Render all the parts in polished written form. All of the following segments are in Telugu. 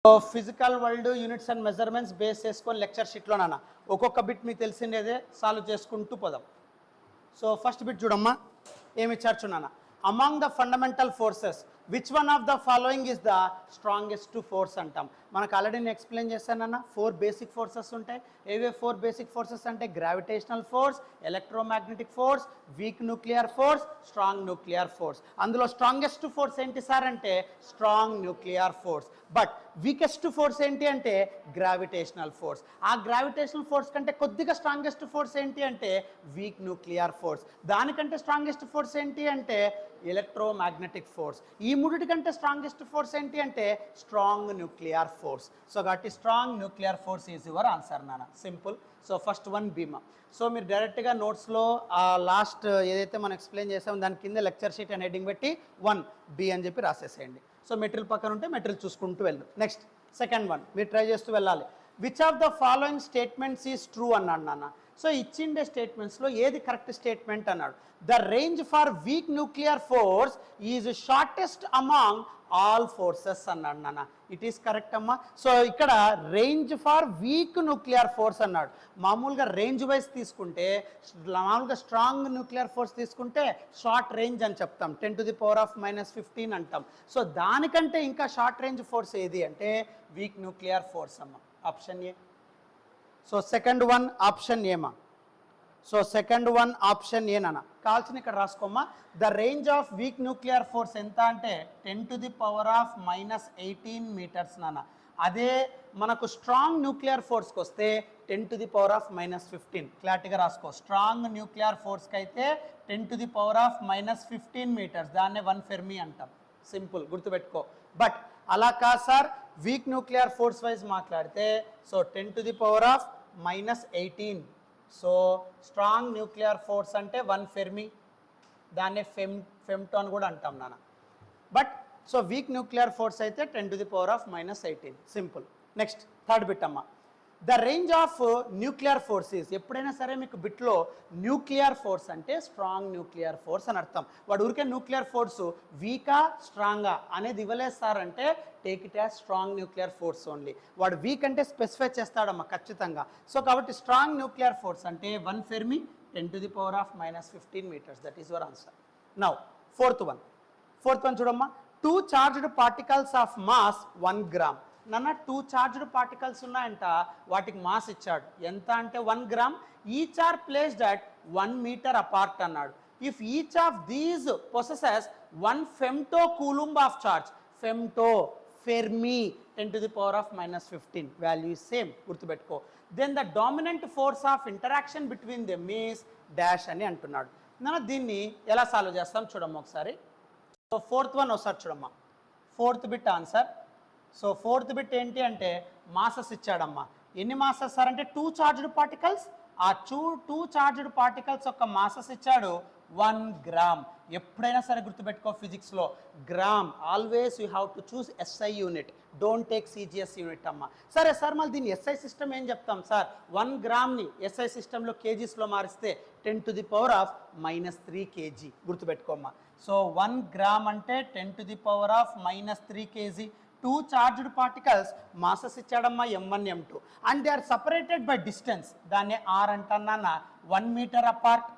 So physical world units and measurements base చేసుకొని లెక్చర్ షీట్లో నాన్న ఒక్కొక్క బిట్ మీకు తెలిసిందేదే సాల్వ్ చేసుకుంటూ పోదాం. సో ఫస్ట్ బిట్ చూడమ్మా, ఏమి ఇచ్చారు చూడన్న. Among the fundamental forces which one of the following is the strongest force అంటాం. మనకు ఆల్రెడీ నేను ఎక్స్ప్లెయిన్ చేశానన్న 4 బేసిక్ ఫోర్సెస్ ఉంటాయి. ఏవే 4 బేసిక్ ఫోర్సెస్ అంటే gravitational force, electromagnetic force, week nuclear force, strong nuclear force. అందులో స్ట్రాంగెస్ట్ ఫోర్స్ ఏంటి సార్ అంటే strong nuclear force. But weakest force ఏంటి అంటే గ్రావిటేషనల్ ఫోర్స్. ఆ గ్రావిటేషనల్ ఫోర్స్ కంటే కొద్దిగా స్ట్రాంగెస్ట్ ఫోర్స్ ఏంటి అంటే వీక్ న్యూక్లియర్ ఫోర్స్. దానికంటే స్ట్రాంగెస్ట్ ఫోర్స్ ఏంటి అంటే ఎలక్ట్రోమాగ్నెటిక్ ఫోర్స్. ఈ మూడిటి కంటే స్ట్రాంగెస్ట్ ఫోర్స్ ఏంటి అంటే స్ట్రాంగ్ న్యూక్లియర్ ఫోర్స్. సో కాబట్టి strong nuclear force is your answer నాన్న. సింపుల్. సో ఫస్ట్ వన్ బీమా. సో మీరు డైరెక్ట్గా నోట్స్లో ఆ లాస్ట్ ఏదైతే మనం ఎక్స్ప్లెయిన్ చేసామో దాని కింద లెక్చర్ షీట్ అని హెడ్డింగ్ పెట్టి 1B అని చెప్పి రాసేసేయండి. సో మెటీరియల్ పక్కన ఉంటే మెటీరియల్ చూసుకుంటూ వెళ్ళు. నెక్స్ట్ సెకండ్ వన్ మీరు ట్రై చేస్తూ వెళ్ళాలి. Which of the following statements is true అన్నాడు నాన్న. సో ఇచ్చిండే స్టేట్మెంట్స్లో ఏది కరెక్ట్ స్టేట్మెంట్ అన్నాడు. The range for week nuclear force is shortest among all forces అన్నాడు నాన్న. ఇట్ ఈస్ కరెక్ట్ అమ్మా. సో ఇక్కడ range for week nuclear force అన్నాడు. మామూలుగా రేంజ్ వైజ్ తీసుకుంటే మామూలుగా స్ట్రాంగ్ న్యూక్లియర్ ఫోర్స్ తీసుకుంటే షార్ట్ రేంజ్ అని చెప్తాం, 10⁻⁻15 అంటాం. సో దానికంటే ఇంకా షార్ట్ రేంజ్ ఫోర్స్ ఏది అంటే వీక్ న్యూక్లియర్ ఫోర్స్ అమ్మ. Option A. So second one option ఏమా. సో సెకండ్ వన్ ఆప్షన్ ఏనన్నా కాల్చిన ఇక్కడ రాసుకోమ్మా. The range of weak nuclear force ఎంత అంటే 10⁻⁻18 మీటర్స్ నాన్న. అదే మనకు స్ట్రాంగ్ న్యూక్లియర్ ఫోర్స్కి వస్తే 10⁻⁻15. క్లారిటీగా రాసుకో. స్ట్రాంగ్ న్యూక్లియర్ ఫోర్స్కి అయితే 10⁻⁻15 మీటర్స్, దాన్నే 1 ఫెర్మి అంటాం. సింపుల్, గుర్తుపెట్టుకో. బట్ అలా కాదు sir, weak nuclear force wise మాట్లాడితే so 10⁻⁻18. So strong nuclear force అంటే 1 ఫెర్మి, దాన్నే ఫెమ్టోన్ కూడా అంటాం నాన్న. But so weak nuclear force అయితే 10⁻⁻18. సింపుల్. నెక్స్ట్ థర్డ్ బిట్ అమ్మ. The range of nuclear forces. ఎప్పుడైనా సరే మీకు బిట్లో న్యూక్లియర్ ఫోర్స్ అంటే స్ట్రాంగ్ న్యూక్లియర్ ఫోర్స్ అని అర్థం. వాడు ఊరికే న్యూక్లియర్ ఫోర్సు వీకా స్ట్రాంగా అనేది ఇవ్వలేదు సార్ అంటే take it as strong nuclear force only. వాడు వీక్ అంటే స్పెసిఫై చేస్తాడమ్మా ఖచ్చితంగా. సో కాబట్టి స్ట్రాంగ్ న్యూక్లియర్ ఫోర్స్ అంటే 1 fermi, 10⁻⁻15 metres. That is your answer. Now fourth one చూడమ్మా. 2 charged particles of mass 1 gram. నన్న 2 చార్జ్డ్ పార్టికల్స్ ఉన్నాయంట, వాటికి మాస్ ఇచ్చాడు. ఎంత అంటే 1 gram. Each are placed at 1 metre apart అన్నాడు. If each of these possesses 1 femto coulomb of charge. Femto fermi 10⁻⁻15. Value is same, గుర్తుపెట్టుకో. Then the dominant force of interaction between them is dash అని అంటున్నాడు. నన్న దీన్ని ఎలా సాల్వ్ చేస్తాం చూడమ్మా ఒకసారి. సో ఫోర్త్ వన్ ఒకసారి చూడమ్మా. Fourth bit answer. So fourth bit ఏంటి అంటే మాసెస్ ఇచ్చాడమ్మా. ఎన్ని మాసెస్ సార్ అంటే 2 చార్జ్డ్ పార్టికల్స్. ఆ 2 చార్జ్డ్ పార్టికల్స్ యొక్క మాసెస్ ఇచ్చాడు 1 గ్రామ్. ఎప్పుడైనా సరే గుర్తుపెట్టుకో ఫిజిక్స్లో gram always you have to choose SI unit, don't take CGS unit అమ్మ. సరే సార్ మళ్ళీ దీన్ని SI సిస్టమ్ ఏం చెప్తాం సార్. 1 గ్రామ్ని SI సిస్టంలో కేజీస్లో మారిస్తే 10⁻³ kg. గుర్తుపెట్టుకోమ్మా. సో 1 గ్రామ్ అంటే 10⁻³ kg. 2 చార్జ్డ్ పార్టికల్స్ మాసెస్ ఇచ్చాడమ్మా M1 M2 and they are separated by distance, దాన్నే R అంటున్నా. 1 మీటర్ అపార్ట్.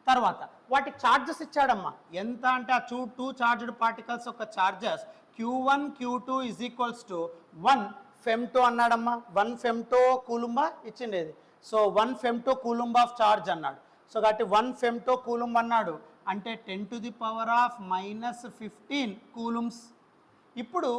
తర్వాత వాటికి చార్జెస్ ఇచ్చాడమ్మా. ఎంత అంటే ఆ 2 చార్జ్డ్ పార్టికల్స్ యొక్క charges Q1 Q2 is equals to 1 femto అన్నాడమ్మా. 1 ఫెమ్టో కూలుంబా ఇచ్చిండేది. So 1 femto coulomb of charge అన్నాడు. సో కాబట్టి 1 ఫెమ్టో కూలుంబ్ అన్నాడు అంటే 10⁻⁻15 కూలుంబ్స్. ఇప్పుడు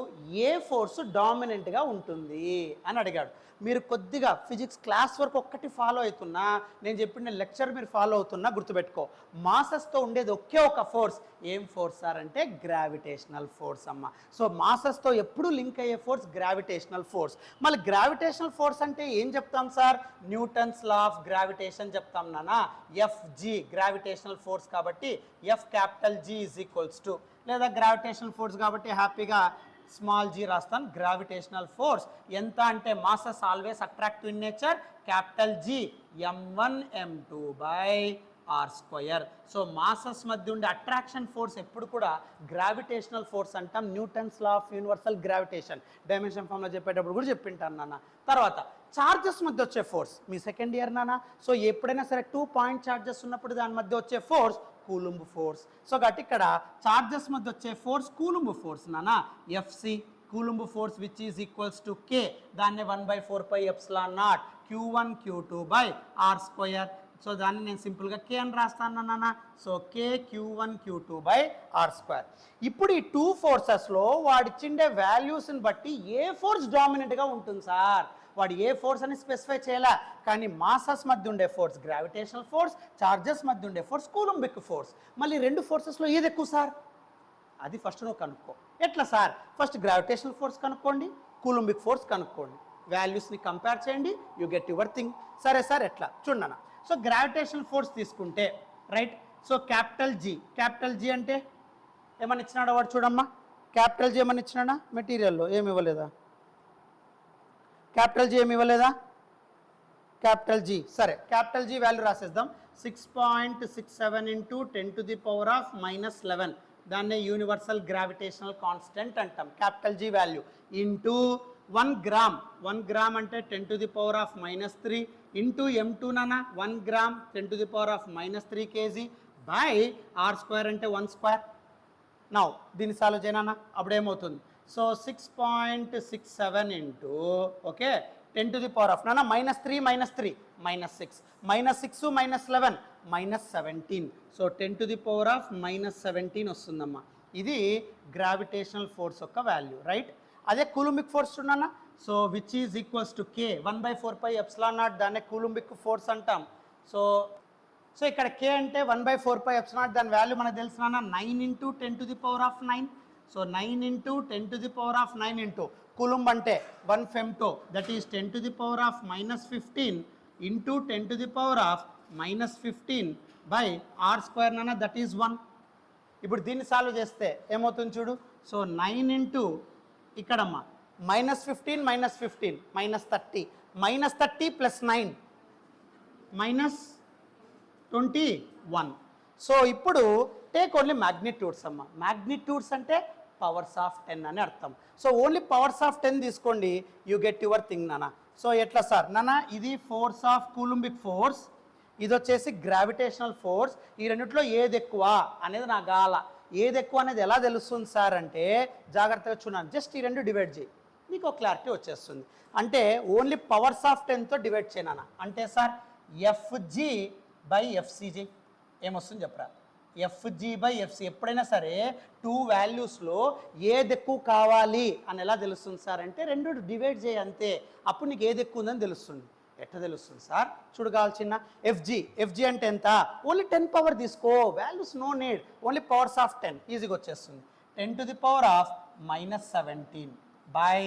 ఏ ఫోర్స్ డామినెంట్గా ఉంటుంది అని అడిగాడు. మీరు కొద్దిగా ఫిజిక్స్ క్లాస్ వరకు ఒక్కటి ఫాలో అవుతున్నా, నేను చెప్పిన లెక్చర్ మీరు ఫాలో అవుతున్నా గుర్తుపెట్టుకో. మాసెస్తో ఉండేది ఒకే ఒక ఫోర్స్. ఏం ఫోర్స్ సార్ అంటే గ్రావిటేషనల్ ఫోర్స్ అమ్మ. సో మాసెస్తో ఎప్పుడు లింక్ అయ్యే ఫోర్స్ గ్రావిటేషనల్ ఫోర్స్. మళ్ళీ గ్రావిటేషనల్ ఫోర్స్ అంటే ఏం చెప్తాం sir. Newton's law of gravitation చెప్తాం నాన్న. FG గ్రావిటేషనల్ ఫోర్స్ కాబట్టి F⁻G ఈజ్ ఈక్వల్స్ టు, లేదా గ్రావిటేషనల్ ఫోర్స్ కాబట్టి హ్యాపీగా స్మాల్ g రాస్తాను. గ్రావిటేషనల్ ఫోర్స్ ఎంత అంటే masses always attractive in nature. G M1 M2 by R square. So మాసెస్ మధ్య ఉండే అట్రాక్షన్ ఫోర్స్ ఎప్పుడు కూడా గ్రావిటేషనల్ ఫోర్స్ అంటాం. Newton's law of universal gravitation dimension ఫామ్లో చెప్పేటప్పుడు కూడా చెప్పింటాను నాన్న. తర్వాత చార్జెస్ మధ్య వచ్చే ఫోర్స్ మీ సెకండ్ ఇయర్ నాన్న. సో ఎప్పుడైనా సరే 2 పాయింట్ చార్జెస్ ఉన్నప్పుడు దాని మధ్య వచ్చే ఫోర్స్ కూలుంబ్ ఫోర్స్. సో కాబట్టి ఇక్కడ చార్జెస్ మధ్య వచ్చే ఫోర్స్ కూలుంబ్ ఫోర్స్ నాన్న. FC coulomb force which is equals to K, దాన్ని 1/4πε0 Q1 Q2 by R square. So దాన్ని నేను సింపుల్గా కే అని రాస్తాను నాన్న. So K Q1 Q2 by R square. ఇప్పుడు ఈ 2 ఫోర్సెస్లో వాడిచ్చిండే వాల్యూస్ని బట్టి ఏ ఫోర్స్ డామినెంట్గా ఉంటుంది సార్, వాడు ఏ ఫోర్స్ అని స్పెసిఫై చేయాలా. కానీ మాసెస్ మధ్య ఉండే ఫోర్స్ గ్రావిటేషనల్ ఫోర్స్, చార్జెస్ మధ్య ఉండే ఫోర్స్ కూలుంబిక్ ఫోర్స్. మళ్ళీ 2 ఫోర్సెస్లో ఏది ఎక్కువ సార్, అది ఫస్ట్ నువ్వు కనుక్కో. ఎట్లా సార్, ఫస్ట్ గ్రావిటేషనల్ ఫోర్స్ కనుక్కోండి, కూలుంబిక్ ఫోర్స్ కనుక్కోండి, వాల్యూస్ని కంపేర్ చేయండి, యూ గెట్ యువర్ థింగ్. సరే సార్ ఎట్లా చూడన్నా. సో గ్రావిటేషనల్ ఫోర్స్ తీసుకుంటే రైట్, సో క్యాపిటల్ జీ అంటే ఏమని ఇచ్చినాడో వాడు చూడమ్మా. క్యాపిటల్ జీ ఏమని ఇచ్చినాడా, మెటీరియల్లో ఏమి ఇవ్వలేదా, క్యాపిటల్ జీ ఏమి ఇవ్వలేదా, క్యాపిటల్ జీ. సరే క్యాపిటల్ జీ వాల్యూ రాసేద్దాం. 6.67 × 10⁻⁻11, దాన్నే యూనివర్సల్ గ్రావిటేషనల్ కాన్స్టెంట్ అంటాం. Capital G value into 1 gram. 1 gram అంటే 10⁻³ ఇంటూ M2 నాన్న 1 gram 10⁻³ kg by R square అంటే 1 స్క్వేర్. నౌ దీన్ని సాల్వ్ చేయనా, అప్పుడు ఏమవుతుంది. సో 6.67 ఇంటూ ఓకే 10⁻³ నాన్న -3 -3 -6 -6 -11 -17. సో 10⁻⁻17 వస్తుందమ్మా. ఇది గ్రావిటేషనల్ ఫోర్స్ యొక్క వాల్యూ రైట్. అదే కూలుంబిక్ ఫోర్స్ చూడన్నా. So which is equals to K 1/4πε0, దాన్నే కూలుంబిక్ ఫోర్స్ అంటాం. సో ఇక్కడ కే అంటే 1/4πε0, దాని వాల్యూ మనకు తెలిసిన 9 × 10⁻⁹. సో 9 × 10⁻⁹ ఇంటూ కూలుంబ్ అంటే 1 femto, that is 10⁻⁻15 into 10⁻⁻15 by R square నాన్న, దట్ ఈస్ 1. ఇప్పుడు దీన్ని సాల్వ్ చేస్తే ఏమవుతుంది చూడు. సో 9 ఇంటూ ఇక్కడమ్మా -15 -15 -30 -30 + 9 -21. సో ఇప్పుడు టేక్ ఓన్లీ మ్యాగ్నిట్యూడ్స్ అమ్మా. మ్యాగ్నిట్యూడ్స్ అంటే పవర్స్ ఆఫ్ 10 అని అర్థం. సో ఓన్లీ పవర్స్ ఆఫ్ 10 తీసుకోండి, యూ గెట్ యువర్ థింగ్ నాన్న. సో ఎట్లా సార్ నాన్న, ఇది ఫోర్స్ ఆఫ్ కూలుంబిక్ ఫోర్స్, ఇది వచ్చేసి గ్రావిటేషనల్ ఫోర్స్. ఈ రెండిట్లో ఏది ఎక్కువ అనేది నా గాల. ఏది ఎక్కువ అనేది ఎలా తెలుస్తుంది సార్ అంటే జాగ్రత్తగా చూడండి. జస్ట్ ఈ రెండు డివైడ్ చేయి, మీకు ఒక క్లారిటీ వచ్చేస్తుంది. అంటే ఓన్లీ పవర్స్ ఆఫ్ 10తో డివైడ్ చేయనా. అంటే సార్ FG/FCG ఏమొస్తుంది చెప్పరా. FG/FC ఎప్పుడైనా సరే 2 వాల్యూస్లో ఏది ఎక్కువ కావాలి అని ఎలా తెలుస్తుంది సార్ అంటే 2 డివైడ్ చేయి అంతే, అప్పుడు నీకు ఏది ఎక్కువ ఉందని తెలుస్తుంది. ఎట్లా తెలుస్తుంది సార్ చూడగాల్సిన. FG అంటే ఎంత, ఓన్లీ 10 పవర్ తీసుకో, values no need, only powers of 10 ఈజీగా వచ్చేస్తుంది. 10⁻⁻17 బై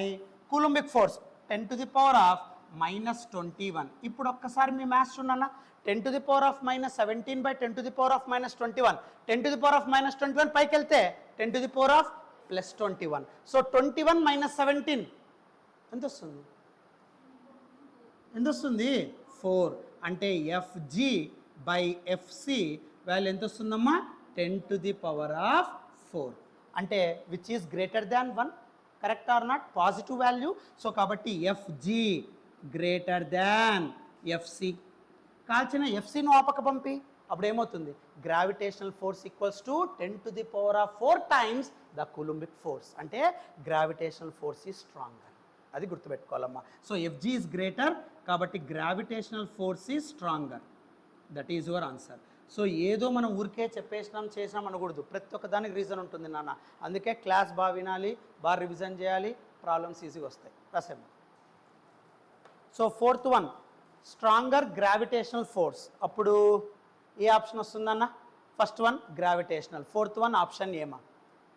కూలుంబిక్ ఫోర్స్ 10⁻⁻21. ఇప్పుడు ఒక్కసారి మీ మ్యాథ్స్ చూడన్నా. 10⁻⁻17 బై 10⁻⁻21, 10⁻⁻21 పైకి వెళ్తే 10⁻+21. సో 21 - 17 ఎంత వస్తుంది, ఎంత వస్తుంది 4. అంటే FG/FC వాల్యూ ఎంత వస్తుందమ్మా 10⁻⁴. అంటే which is greater than 1, correct or not, positive value. So కాబట్టి FG గ్రేటర్ దాన్ FC. కాల్చిన FCను ఆపక పంపి, అప్పుడు ఏమవుతుంది, gravitational force equals to 10⁻⁴ times the coulombic force. అంటే గ్రావిటేషనల్ ఫోర్స్ ఈజ్ స్ట్రాంగర్, అది గుర్తుపెట్టుకోవాలమ్మా. సో FG ఈజ్ గ్రేటర్ కాబట్టి gravitational force is stronger, that is your answer. So ఏదో మనం ఊరికే చెప్పేసినాం చేసినాం అనకూడదు, ప్రతి ఒక్క దానికి రీజన్ ఉంటుంది నాన్న. అందుకే క్లాస్ బాగా వినాలి, బాగా రివిజన్ చేయాలి, ప్రాబ్లమ్స్ ఈజీగా వస్తాయి. రాసేమ్మా. So 4th one stronger gravitational force, అప్పుడు ఏ ఆప్షన్ వస్తుందన్న, first one gravitational, 4th one option ఏమా.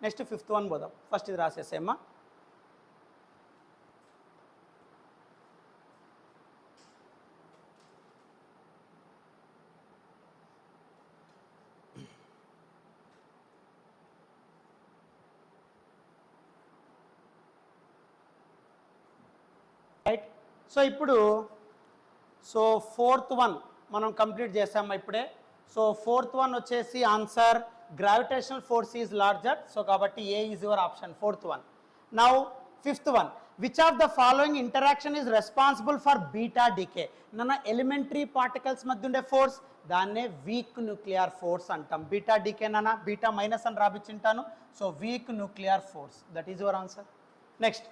నెక్స్ట్ 5th వన్ పోదాం. ఫస్ట్ ఇది రాసేసేమ్మా. రైట్. సో ఇప్పుడు 4th వన్ మనం కంప్లీట్ చేసాము ఇప్పుడే. సో ఫోర్త్ వన్ వచ్చేసి answer gravitational force is larger. So కాబట్టి A is your option, fourth one. Now fifth one, which of the following interaction is responsible for beta decay. నన్న ఎలిమెంటరీ పార్టికల్స్ మధ్య ఉండే ఫోర్స్ దాన్నే వీక్ న్యూక్లియర్ ఫోర్స్ అంటాం. బీటా డికే నాన్న బీటా మైనస్ అని రాపించుంటాను. So weak nuclear force, that is your answer. Next,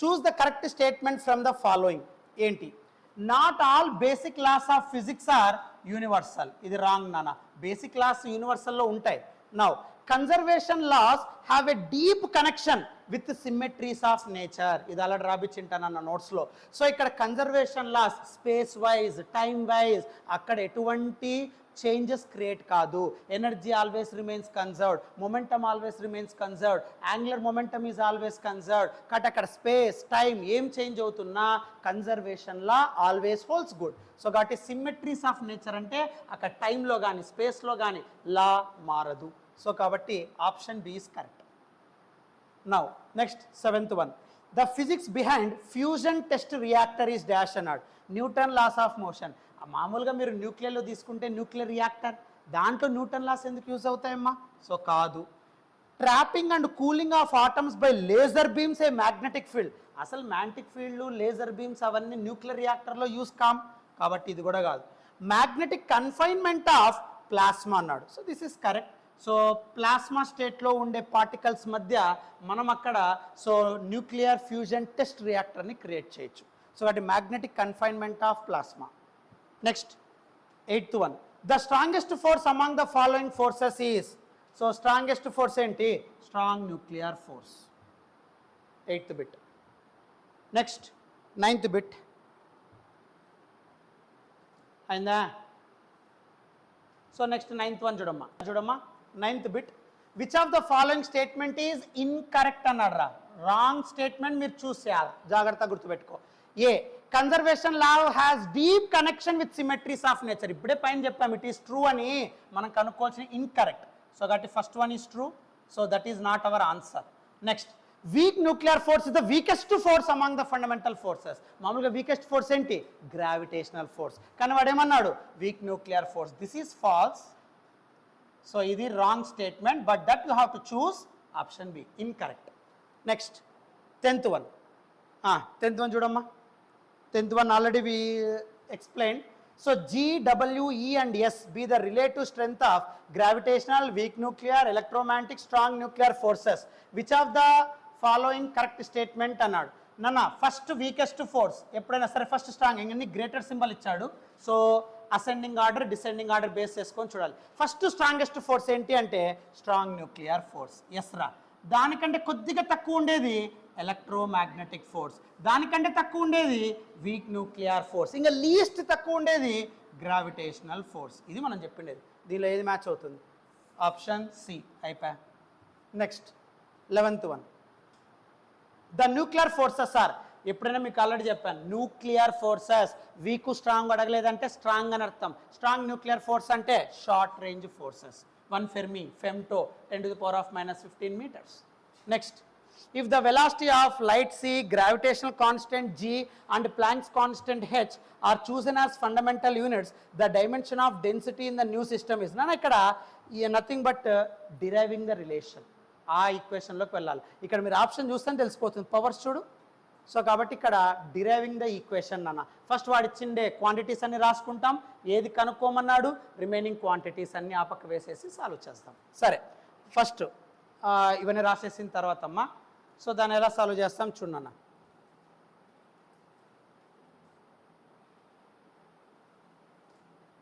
choose the correct statement from the following. ఏంటి? Not all basic laws of physics are universal. ఇది రాంగ్ నాన్న, బేసిక్ లాస్ యూనివర్సల్లో ఉంటాయి. Now conservation laws have a deep connection with symmetries of nature. ఇది అలా రాబిచ్చింటానన్న నోట్స్లో. సో ఇక్కడ conservation laws space wise, time wise అక్కడ ఎటువంటి చేంజెస్ క్రియేట్ కాదు. Energy always remains conserved, momentum always remains conserved, angular momentum is always conserved. కాబట్టి అక్కడ స్పేస్ టైం ఏం చేంజ్ అవుతున్నా conservation law always holds good. So కాబట్టి సిమెట్రీస్ ఆఫ్ నేచర్ అంటే అక్కడ టైంలో కానీ స్పేస్లో కానీ లా మారదు. సో కాబట్టి option B is correct. Now next seventh one, the physics behind fusion test reactor is dash అన్నాడు. Newton laws of motion. మామూలుగా మీరు న్యూక్లియర్లో తీసుకుంటే న్యూక్లియర్ రియాక్టర్, దాంట్లో న్యూటన్ లాస్ ఎందుకు యూజ్ అవుతాయమ్మా? సో కాదు. Trapping and cooling of atoms by laser beams A magnetic field. అసలు మ్యాగ్నెటిక్ ఫీల్డ్, లేజర్ బీమ్స్ అవన్నీ న్యూక్లియర్ రియాక్టర్లో యూజ్ కామ్, కాబట్టి ఇది కూడా కాదు. మ్యాగ్నెటిక్ కన్ఫైన్మెంట్ ఆఫ్ ప్లాస్మా అన్నాడు. So this is correct. So plasma స్టేట్లో ఉండే పార్టికల్స్ మధ్య మనం అక్కడ సో న్యూక్లియర్ ఫ్యూజన్ టెస్ట్ రియాక్టర్ని క్రియేట్ చేయొచ్చు. సో అది magnetic confinement of plasma. Next eighth one, the strongest force among the following forces is. So strongest force ఏంటి? Strong nuclear force. Eighth bit. Next ninth bit అయిందా? సో నెక్స్ట్ నైన్త్ వన్ చూడమ్మా ninth bit, which of the following statement is incorrect అన్నాడు రా. రాంగ్ స్టేట్మెంట్ మీరు చూస్ చేయాలి, జాగ్రత్తగా గుర్తుపెట్టుకో. A, conservation law has deep connection with symmetries of nature. ఇప్పుడే పైన చెప్పాము ఇట్ ఈస్ ట్రూ అని, మనం కనుక్కోవాల్సిన ఇన్కరెక్ట్. సో కాబట్టి first one is true. So that is not our answer. Next, weak nuclear force is the weakest force among the fundamental forces. మామూలుగా వీకెస్ట్ ఫోర్స్ ఏంటి? Gravitational force. కానీ వాడు ఏమన్నాడు? Weak nuclear force. This is false. So ఇది wrong statement, but that you have to choose option B, incorrect. Next tenth one. Tenth one చూడమ్మా. Tenth one already we explain. So G, W, E and S be the relative strength of gravitational, weak nuclear, electromagnetic, strong nuclear forces. Which of the following correct statement అన్నాడు. నన్న ఫస్ట్ వీకెస్ట్ ఫోర్స్ ఎప్పుడైనా సరే ఫస్ట్ స్ట్రాంగ్ ఇంక గ్రేటర్ సింబల్ ఇచ్చాడు. So ascending order descending order base చేసుకొని చూడాలి. ఫస్ట్ స్ట్రాంగెస్ట్ ఫోర్స్ ఏంటి అంటే స్ట్రాంగ్ న్యూక్లియర్ ఫోర్స్. ఎస్ రా. దానికంటే కొద్దిగా తక్కువ ఉండేది ఎలక్ట్రోమాగ్నెటిక్ ఫోర్స్, దానికంటే తక్కువ ఉండేది వీక్ న్యూక్లియర్ ఫోర్స్, ఇంకా లీస్ట్ తక్కువ ఉండేది గ్రావిటేషనల్ ఫోర్స్. ఇది మనం చెప్పిండేది. దీనిలో ఏది మ్యాచ్ అవుతుంది? Option C. అయిపోయా. Next 11th one, the nuclear forces are. ఎప్పుడైనా మీకు ఆల్రెడీ చెప్పాను, న్యూక్లియర్ ఫోర్సెస్ వీక్ స్ట్రాంగ్ అడగలేదంటే స్ట్రాంగ్ అని అర్థం. స్ట్రాంగ్ న్యూక్లియర్ ఫోర్స్ అంటే short range forces. 1 Fermi, femto, 10 to the power of -15 meters. Next, if the velocity of light c, gravitational constant g and Planck's constant h are chosen as fundamental units, the dimension of density in the new system is. Nana ikkada nothing but deriving the relation. ఆ ఈక్వేషన్లోకి వెళ్ళాలి. ఇక్కడ మీరు ఆప్షన్ చూస్తే తెలిసిపోతుంది. పవర్స్ చూడు. సో కాబట్టి ఇక్కడ డిరైవింగ్ ద ఈక్వేషన్ అన్న ఫస్ట్ వాడు ఇచ్చిండే క్వాంటిటీస్ అన్ని రాసుకుంటాం, ఏది కనుక్కోమన్నాడు రిమైనింగ్ క్వాంటిటీస్ అన్ని ఆ పక్క వేసేసి సాల్వ్ చేస్తాం. సరే, ఫస్ట్ ఇవన్నీ రాసేసిన తర్వాత అమ్మా సో దాన్ని ఎలా సాల్వ్ చేస్తాం చూడన్న.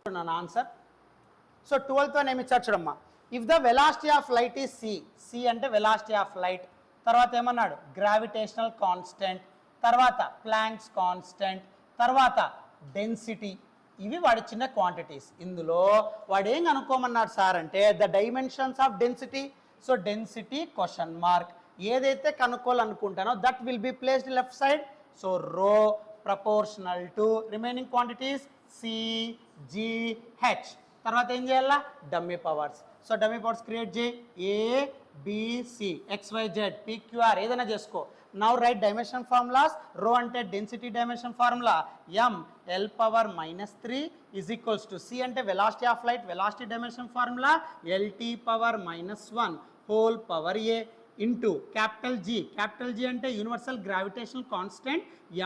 చూడన్న ఆన్సర్. సో 12th వన్ ఏమి ఇచ్చారు చూడమ్మా. If the velocity of light is C, C అంటే వెలాసిటీ ఆఫ్ లైట్, తర్వాత ఏమన్నాడు గ్రావిటేషనల్ కాన్స్టెంట్, తర్వాత ప్లాంక్స్ కాన్స్టెంట్, తర్వాత డెన్సిటీ. ఇవి వాడి చిన్న క్వాంటిటీస్. ఇందులో వాడు ఏం అనుకోమన్నాడు సార్ అంటే the dimensions of density. So density question mark. ఏదైతే కనుక్కోవాలనుకుంటానో that will be placed left side. So rho proportional to remaining quantities C, G, H. తర్వాత ఏం చేయాలా? Dummy powers. So dummy powers create చేయి. A, B, C, X, Y, Z, PQR ఏదైనా చేసుకో. Now write dimension formulas. Rho ante density dimension formula m L power minus 3 is equals to c ante velocity of light, velocity dimension formula LT power minus 1 whole power a into capital G ante universal gravitational constant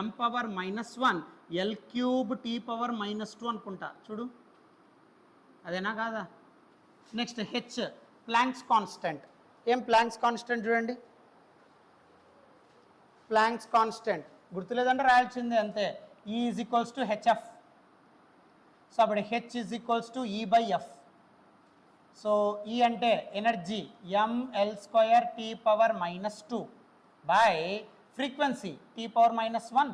m power minus 1 L cube T power minus 2 అనుకుంటా చూడు, అదేనా కాదా? Next H Planck's constant. ఏం ప్లాంక్స్ కాన్స్టెంట్ చూడండి, ప్లాంక్స్ కాన్స్టెంట్ గుర్తులేదంటే రాయాల్సిందే అంతే. E is equals to H F. So అప్పుడు H is equals to E by F. So E అంటే energy M L square T power minus 2 by frequency T power minus 1.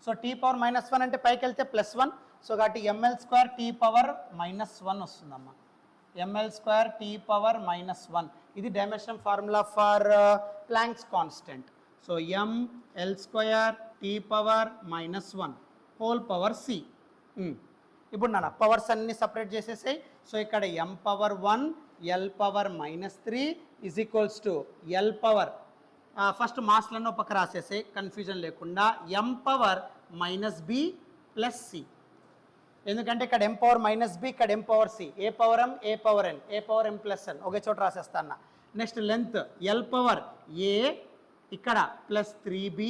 So T power minus 1 అంటే పైకి వెళ్తే +1. సో కాబట్టి M L square T power minus 1 వస్తుందమ్మా. M L square T power minus 1 ఇది dimension formula for Planck's constant. So ML square T power minus 1 whole power C. ఇప్పుడు నాన్న పవర్స్ అన్ని సపరేట్ చేసేసాయి. సో ఇక్కడ M power 1 L power minus 3 is equals to L power first మాస్లను పక్క రాసేసాయి కన్ఫ్యూజన్ లేకుండా, M power minus B plus C. ఎందుకంటే ఇక్కడ ఎం పవర్ మైనస్ బి, ఇక్కడ M power C, A power M A power N, A power M plus ఎన్ ఒకే చోట రాసేస్తాను. Next length L power A ఇక్కడ plus 3b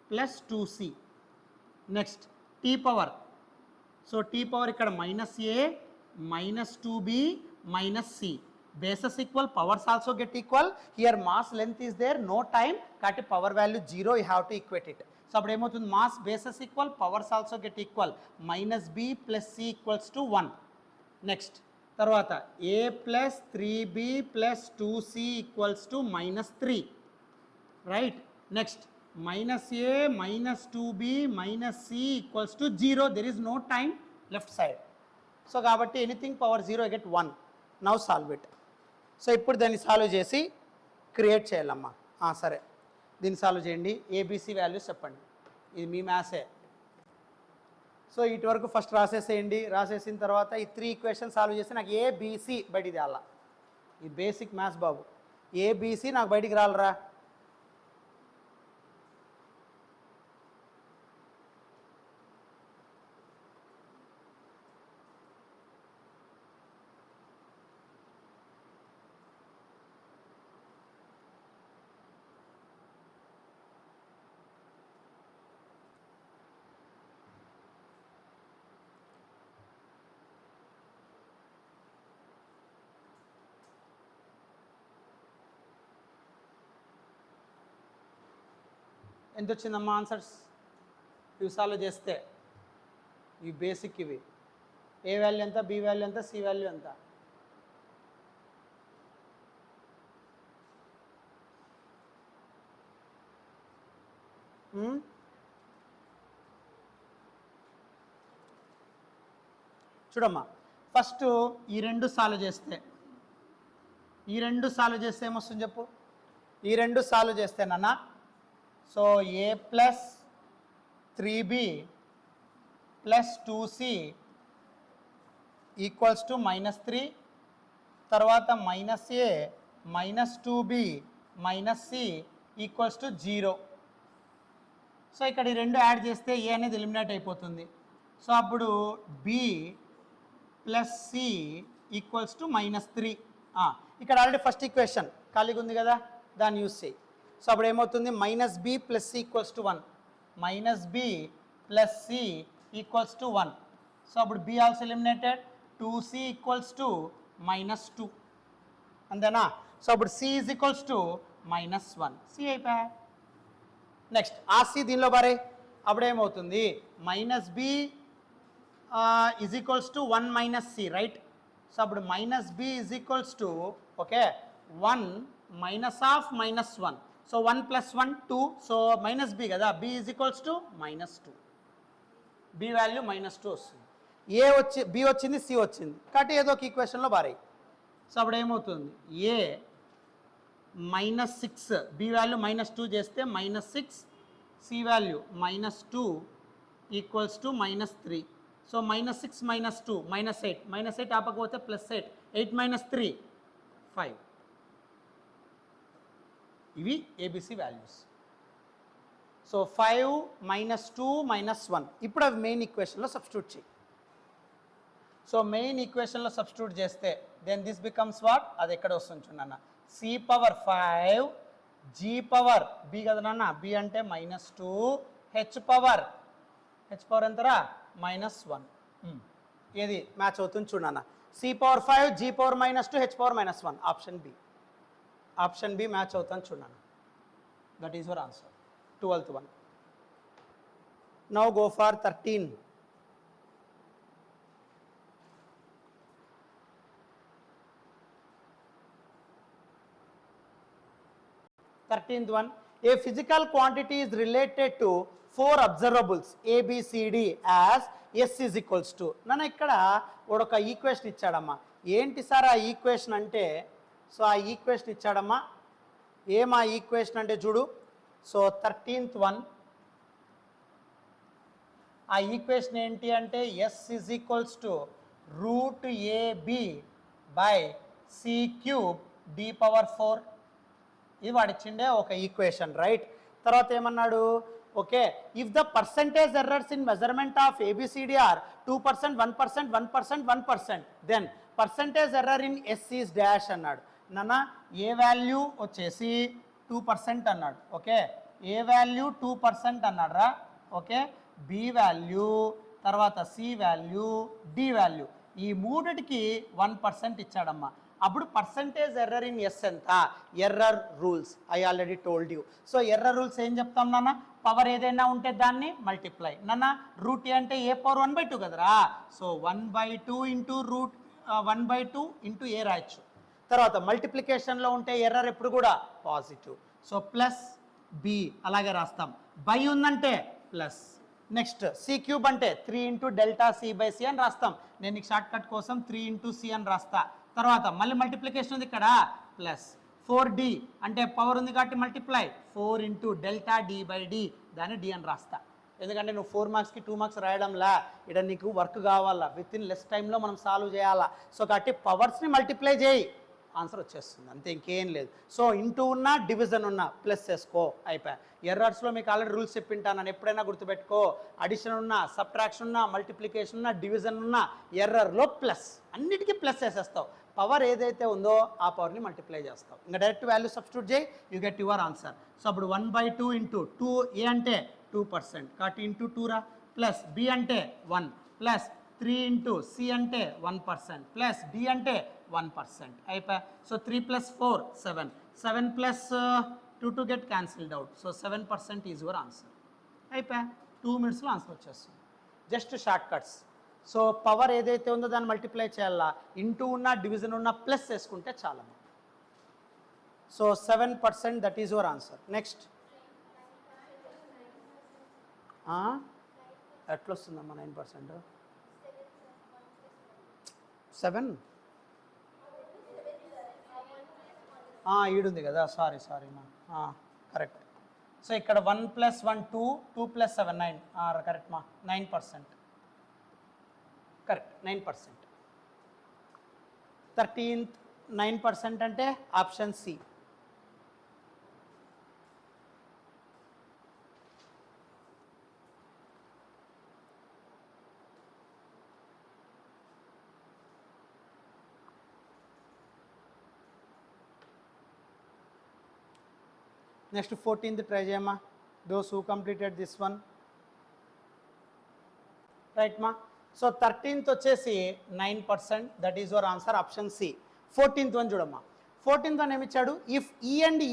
plus 2c. Next T power, so T power ఇక్కడ minus A minus 2b minus C. bases equal, powers also get equal. Here mass length is there, no time, కాబట్టి power value 0, you have to equate it. So అప్పుడు ఏమవుతుంది, mass bases equal, powers also get equal. Minus B plus C equals to 1. Next తర్వాత A plus 3b plus 2c equals to minus 3, right. Next minus A minus 2b minus C equals to 0, there is no time left side. So కాబట్టి anything power 0 get 1. Now solve it. So ఇప్పుడు దాన్ని సాల్వ్ చేసి క్రియేట్ చేయాలమ్మా. సరే దీన్ని సాల్వ్ చేయండి, ఏబిసి వాల్యూస్ చెప్పండి, ఇది మీ మ్యాథ్సే. సో ఇటు వరకు ఫస్ట్ రాసేసేయండి. రాసేసిన తర్వాత ఈ 3 ఈక్వేషన్ సాల్వ్ చేసి నాకు ఏబిసి బయటికి రాలా. ఇది బేసిక్ మ్యాథ్స్ బాబు, ఏబిసి నాకు బయటికి రాలరా. ఎంత వచ్చిందమ్మా ఆన్సర్స్ ఇవి సాల్వ్ చేస్తే? ఇవి బేసిక్, ఇవి ఏ వాల్యూ ఎంత, బి వాల్యూ ఎంత, సి వాల్యూ ఎంత. చూడమ్మా, ఫస్ట్ ఈ రెండు సాల్వ్ చేస్తే, ఏమొస్తుంది చెప్పు. ఈ రెండు సాల్వ్ చేస్తే నాన్న, so A plus 3b plus 2c equals to minus 3, తర్వాత minus A minus 2b minus C equals to 0. So ఇక్కడ ఈ రెండు యాడ్ చేస్తే ఏ అనేది ఎలిమినేట్ అయిపోతుంది. సో అప్పుడు b plus C equals to minus 3. ఇక్కడ ఆల్రెడీ ఫస్ట్ ఈక్వేషన్ ఖాళీగా ఉంది కదా, దాన్ని యూజ్ చేయి. సో అప్పుడు ఏమవుతుంది, minus B plus C equals to 1, minus B plus C equals to 1. So అప్పుడు B also eliminated, 2c equals to minus 2 అంతేనా. సో అప్పుడు C is equals to minus 1, C అయిపోయా. నెక్స్ట్ ఆ సి దీనిలో బారే, అప్పుడు ఏమవుతుంది, minus B is equals to 1 minus C, right. So అప్పుడు minus B is equals to okay 1 minus of minus 1. So 1 plus 1 2, so minus B కదా, B is equals to minus 2, B value minus 2 వస్తుంది. ఏ వచ్చి బి వచ్చింది, సి వచ్చింది, కాబట్టి ఏదో ఒక ఈక్వేషన్లో బారాయి. సో అప్పుడు ఏమవుతుంది, A minus 6, B value minus 2 చేస్తే minus 6, C value minus 2 equals to minus 3. So minus 6 minus 2 minus 8, minus 8 ఆపకపోతే ప్లస్ 8, 8 మైనస్ 3 5. ఇవి ABC values. So 5 minus 2 minus 1. ఇప్పుడు అవి మెయిన్ ఈక్వేషన్లో సబ్స్టిట్యూట్ చేయి. సో మెయిన్ ఈక్వేషన్లో సబ్స్టిట్యూట్ చేస్తే దెన్ దిస్ బికమ్స్ వాట్, అది ఎక్కడ వస్తుంది చూడన్న, C power 5 G power B కదా నాన్న, బి అంటే -2 హెచ్ పవర్ ఎంతరా -1. ఏది మ్యాచ్ అవుతుంది చూడన్న, C power 5 G power -2 H power -1. Option B match అవుతుంది చూడన్న. That is your answer. 12th one. Now go for 13. 13th one. A physical quantity is related to 4 observables A, B, C, D as S is equals to. నన్ను ఇక్కడ ఒక ఈక్వేషన్ ఇచ్చాడమ్మా. ఏంటి సార్ ఆ ఈక్వేషన్ అంటే, సో ఆ ఈక్వేషన్ ఇచ్చాడమ్మా. ఏమా ఈక్వేషన్ అంటే చూడు. సో 13th one, ఆ ఈక్వేషన్ ఏంటి అంటే S is equals to √AB by C cube D power 4. ఇది వాడిచ్చిండే ఒక ఈక్వేషన్, రైట్. తర్వాత ఏమన్నాడు, okay, if the percentage errors in measurement of ABCD are 2%, 1%, 1%, 1%, then percentage error in S is dash అన్నాడు. నాన్న ఏ వాల్యూ వచ్చేసి 2% అన్నాడు. ఓకే, ఏ వాల్యూ 2% అన్నాడు రా. ఓకే, బి వాల్యూ, తర్వాత సి వాల్యూ, డి వాల్యూ, ఈ మూడిటికి 1% ఇచ్చాడమ్మా. అప్పుడు పర్సంటేజ్ ఎర్రర్ ఇన్ ఎస్ ఎంత, error rules I already told you. So error rules ఏం చెప్తాం నాన్న, పవర్ ఏదైనా ఉంటే దాన్ని మల్టిప్లై. నాన్న రూట్ ఏ అంటే ఏ పవర్ 1/2 కదరా. సో 1/2 ఇంటూ రూట్ 1/2 ఇంటూ ఏ రాయొచ్చు. తర్వాత మల్టిప్లికేషన్లో ఉంటే ఎర్రర్ ఎప్పుడు కూడా పాజిటివ్. సో ప్లస్ బి అలాగే రాస్తాం. బై ఉందంటే ప్లస్. నెక్స్ట్ సి క్యూబ్ అంటే 3 into delta C by C అని రాస్తాం. నేను నీకు షార్ట్ కట్ కోసం 3 ఇంటూ సి అని రాస్తా. తర్వాత మళ్ళీ మల్టిప్లికేషన్ ఉంది ఇక్కడ, ప్లస్ 4D అంటే పవర్ ఉంది కాబట్టి multiply 4 into delta D by D, దాన్ని డి అని రాస్తా. ఎందుకంటే నువ్వు 4 మార్క్స్కి 2 మార్క్స్ రాయడంలా, ఇక్కడ నీకు వర్క్ కావాలా, విత్ ఇన్ లెస్ టైంలో మనం సాల్వ్ చేయాలా. సో కాబట్టి పవర్స్ని మల్టిప్లై చేయి, ఆన్సర్ వచ్చేస్తుంది, అంతే, ఇంకేం లేదు. సో ఇంటూ ఉన్నా డివిజన్ ఉన్నా ప్లస్ చేసుకో, అయిపోయా. ఎర్రర్స్లో మీకు ఆల్రెడీ రూల్స్ చెప్పింటాను, నన్ను ఎప్పుడైనా గుర్తుపెట్టుకో. అడిషన్ ఉన్నా, సబ్ట్రాక్షన్ ఉన్నా, మల్టిప్లికేషన్ ఉన్నా, డివిజన్ ఉన్నా, ఎర్రర్లో ప్లస్, అన్నిటికీ ప్లస్ వేసేస్తావు. పవర్ ఏదైతే ఉందో ఆ పవర్ని మల్టిప్లై చేస్తావు. ఇంకా డైరెక్ట్ వాల్యూ సబ్స్టిట్యూట్ చేయి, you get your answer. So అప్పుడు 1/2 ఇంటూ 2 ఏ అంటే 2% కాబట్టి ఇంటూ 2 రా, ప్లస్ బి అంటే 1, ప్లస్ 3 ఇంటూ సి అంటే 1%, ప్లస్ డి అంటే 1%, అయిపోయా. So 3 + 4 7, 7 + 2 to get cancelled out. So 7% is your answer, అయిపోయా. 2 minutesలో ఆన్సర్ వచ్చేస్తుంది, just short cuts. So power ఏదైతే ఉందో దాన్ని మల్టిప్లై చేయాలా, ఇంటూ ఉన్న డివిజన్ ఉన్న ప్లస్ వేసుకుంటే చాలా. So 7%, that is your answer. Next ఎట్లా వస్తుందమ్మా 9%? 7 ఈడుంది కదా, సారీ మా, కరెక్ట్. సో ఇక్కడ 1 + 1 2, 2 + 7 9, కరెక్ట్ మా, 9%, కరెక్ట్ 9%. 13th 9% అంటే option C. Next 14th try చేయమ్మా, those who completed this one, right మా. సో 13th వచ్చేసి 9%, that is your answer, option C. 14th one చూడమ్మా. 14th వన్ ఏమిచ్చాడు, if E and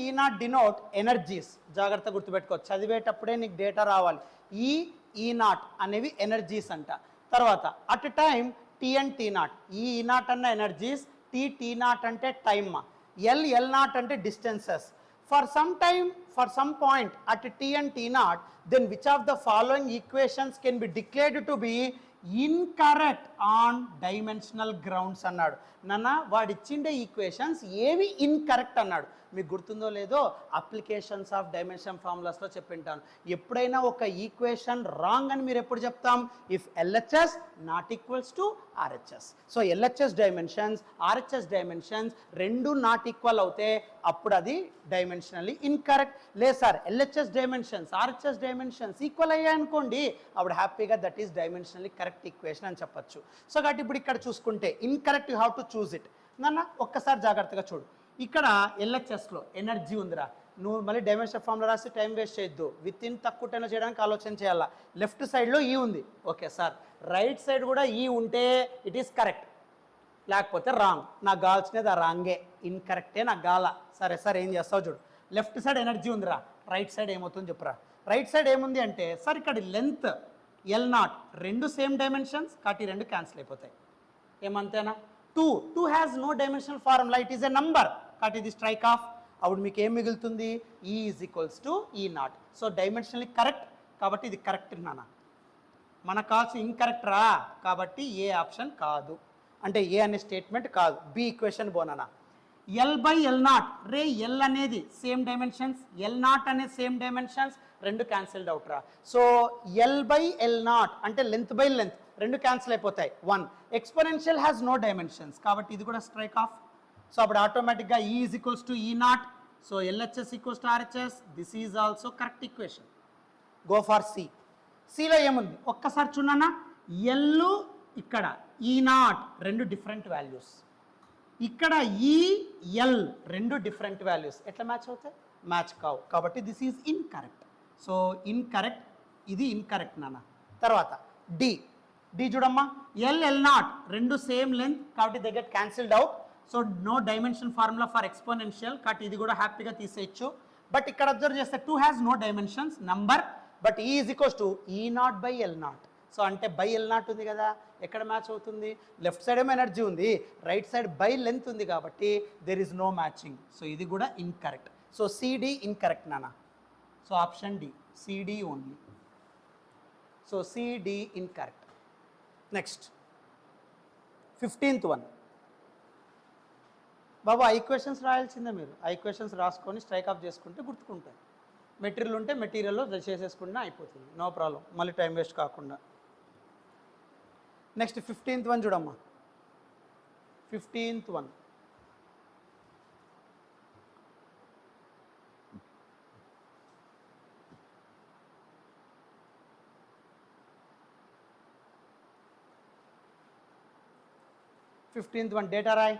E not denote energies. జాగ్రత్త గుర్తుపెట్టుకో, చదివేటప్పుడే నీకు డేటా రావాలి. ఈ నాట్ అనేవి ఎనర్జీస్ అంట. తర్వాత at time T and T naught, E naught అన్న ఎనర్జీస్, టీ నాట్ అంటే టైమ్ మా, ఎల్ నాట్ అంటే distances. For some point at t and t naught, then which of the following equations can be declared to be incorrect on dimensional grounds అన్నాడు. నాన్న వాడిచ్చిండే ఈక్వేషన్స్ ఏవి ఇన్కరెక్ట్ అన్నాడు. మీకు గుర్తుందో లేదో అప్లికేషన్స్ ఆఫ్ డైమెన్షన్ ఫార్ములాస్లో చెప్పింటాను. ఎప్పుడైనా ఒక ఈక్వేషన్ రాంగ్ అని మీరు ఎప్పుడు చెప్తాం? If LHS not equals to RHS. So LHS dimensions RHS dimensions రెండు నాట్ ఈక్వల్ అవుతే అప్పుడు అది డైమెన్షనల్లీ ఇన్కరెక్ట్. లేదు sir LHS dimensions RHS dimensions equal అయ్యాయి అనుకోండి, అప్పుడు హ్యాపీగా that is dimensionally correct equation అని చెప్పొచ్చు. సో కాబట్టి ఇప్పుడు ఇక్కడ చూసుకుంటే incorrect you have to choose it. నాన్న ఒక్కసారి జాగ్రత్తగా చూడు. ఇక్కడ ఎల్హెచ్ఎస్లో ఎనర్జీ ఉందిరా, నువ్వు మళ్ళీ డైమెన్షన్ ఫార్ములా రాసి టైం వేస్ట్ చేయొద్దు. విత్ ఇన్ తక్కువ టైంలో చేయడానికి ఆలోచన చేయాలా. లెఫ్ట్ సైడ్లో ఈ ఉంది, ఓకే సార్. రైట్ సైడ్ కూడా ఈ ఉంటే ఇట్ ఈస్ కరెక్ట్, లేకపోతే రాంగ్. నాకు కావాల్సినది ఆ రాంగే, ఇన్కరెక్టే నాకు కావాలా. సరే సార్ ఏం చేస్తావు చూడు. లెఫ్ట్ సైడ్ ఎనర్జీ ఉందిరా, రైట్ సైడ్ ఏమవుతుందో చెప్పురా. రైట్ సైడ్ ఏముంది అంటే సార్ ఇక్కడ లెంత్ L0 రెండు సేమ్ డైమెన్షన్స్ కాబట్టి రెండు క్యాన్సిల్ అయిపోతాయి. ఏమంతేనా? 2 has no dimensional formula, it is a number కాబట్టి ఇది స్ట్రైక్ ఆఫ్. అప్పుడు మీకు ఏం మిగులుతుంది? E is equals to E0. So dimensionally correct కాబట్టి ఇది కరెక్ట్ నాన్న. మనకు కావాల్సిన ఇన్కరెక్ట్ రా కాబట్టి ఏ ఆప్షన్ కాదు, అంటే ఏ అనే స్టేట్మెంట్ కాదు. బి ఈక్వేషన్ బోననా. L/L0 రే L అనేది సేమ్ డైమెన్షన్స్, L0 అనే సేమ్ డైమెన్షన్స్, రెండు క్యాన్సిల్డ్ అవుట్ రా. సో L/L0 అంటే లెంత్ బై లెంత్ రెండు క్యాన్సిల్ అయిపోతాయి. 1 ఎక్స్పోనెన్షియల్ హ్యాస్ నో డైమెన్షన్స్ కాబట్టి ఇది కూడా స్ట్రైక్ ఆఫ్. సో అప్పుడు ఆటోమేటిక్గా E is equals to E0. So LHS equals to RHS. This is also correct equation. Go for C. సిలో ఏముంది ఒక్కసారి చూడన్నా. L ఇక్కడ E0 రెండు డిఫరెంట్ వాల్యూస్, ఇక్కడ EL రెండు డిఫరెంట్ వాల్యూస్. ఎట్లా మ్యాచ్ అవుతాయి? మ్యాచ్ కావు కాబట్టి this is incorrect. So incorrect, ఇది ఇన్కరెక్ట్ నాన్న. తర్వాత డి చూడమ్మా. L/L0 రెండు సేమ్ లెంత్ కాబట్టి they get cancelled out. So no dimension formula for exponential కాబట్టి ఇది కూడా హ్యాపీగా తీసేయచ్చు. బట్ ఇక్కడ అబ్జర్వ్ చేస్తే 2 has no dimensions number, but E is equals to E0/L0. So అంటే బై L0 ఉంది కదా, ఎక్కడ మ్యాచ్ అవుతుంది? లెఫ్ట్ సైడ్ ఏమో ఎనర్జీ ఉంది, రైట్ సైడ్ బై లెంత్ ఉంది కాబట్టి there is no matching. So ఇది కూడా ఇన్కరెక్ట్. సో CD ఇన్కరెక్ట్ నాన్న. So option D CD only. So CD incorrect. Next 15th one. బాబు ఆ ఈక్వేషన్స్ రాయాల్సిందే మీరు. ఆ ఈక్వేషన్స్ రాసుకొని స్ట్రైక్ ఆఫ్ చేసుకుంటే గుర్తుకుంటాయి. మెటీరియల్ ఉంటే మెటీరియల్లో చేసేసుకుంటే అయిపోతుంది, నో ప్రాబ్లం, మళ్ళీ టైం వేస్ట్ కాకుండా. నెక్స్ట్ 15th వన్ చూడమ్మా. 15th one. డేటా రాయ్.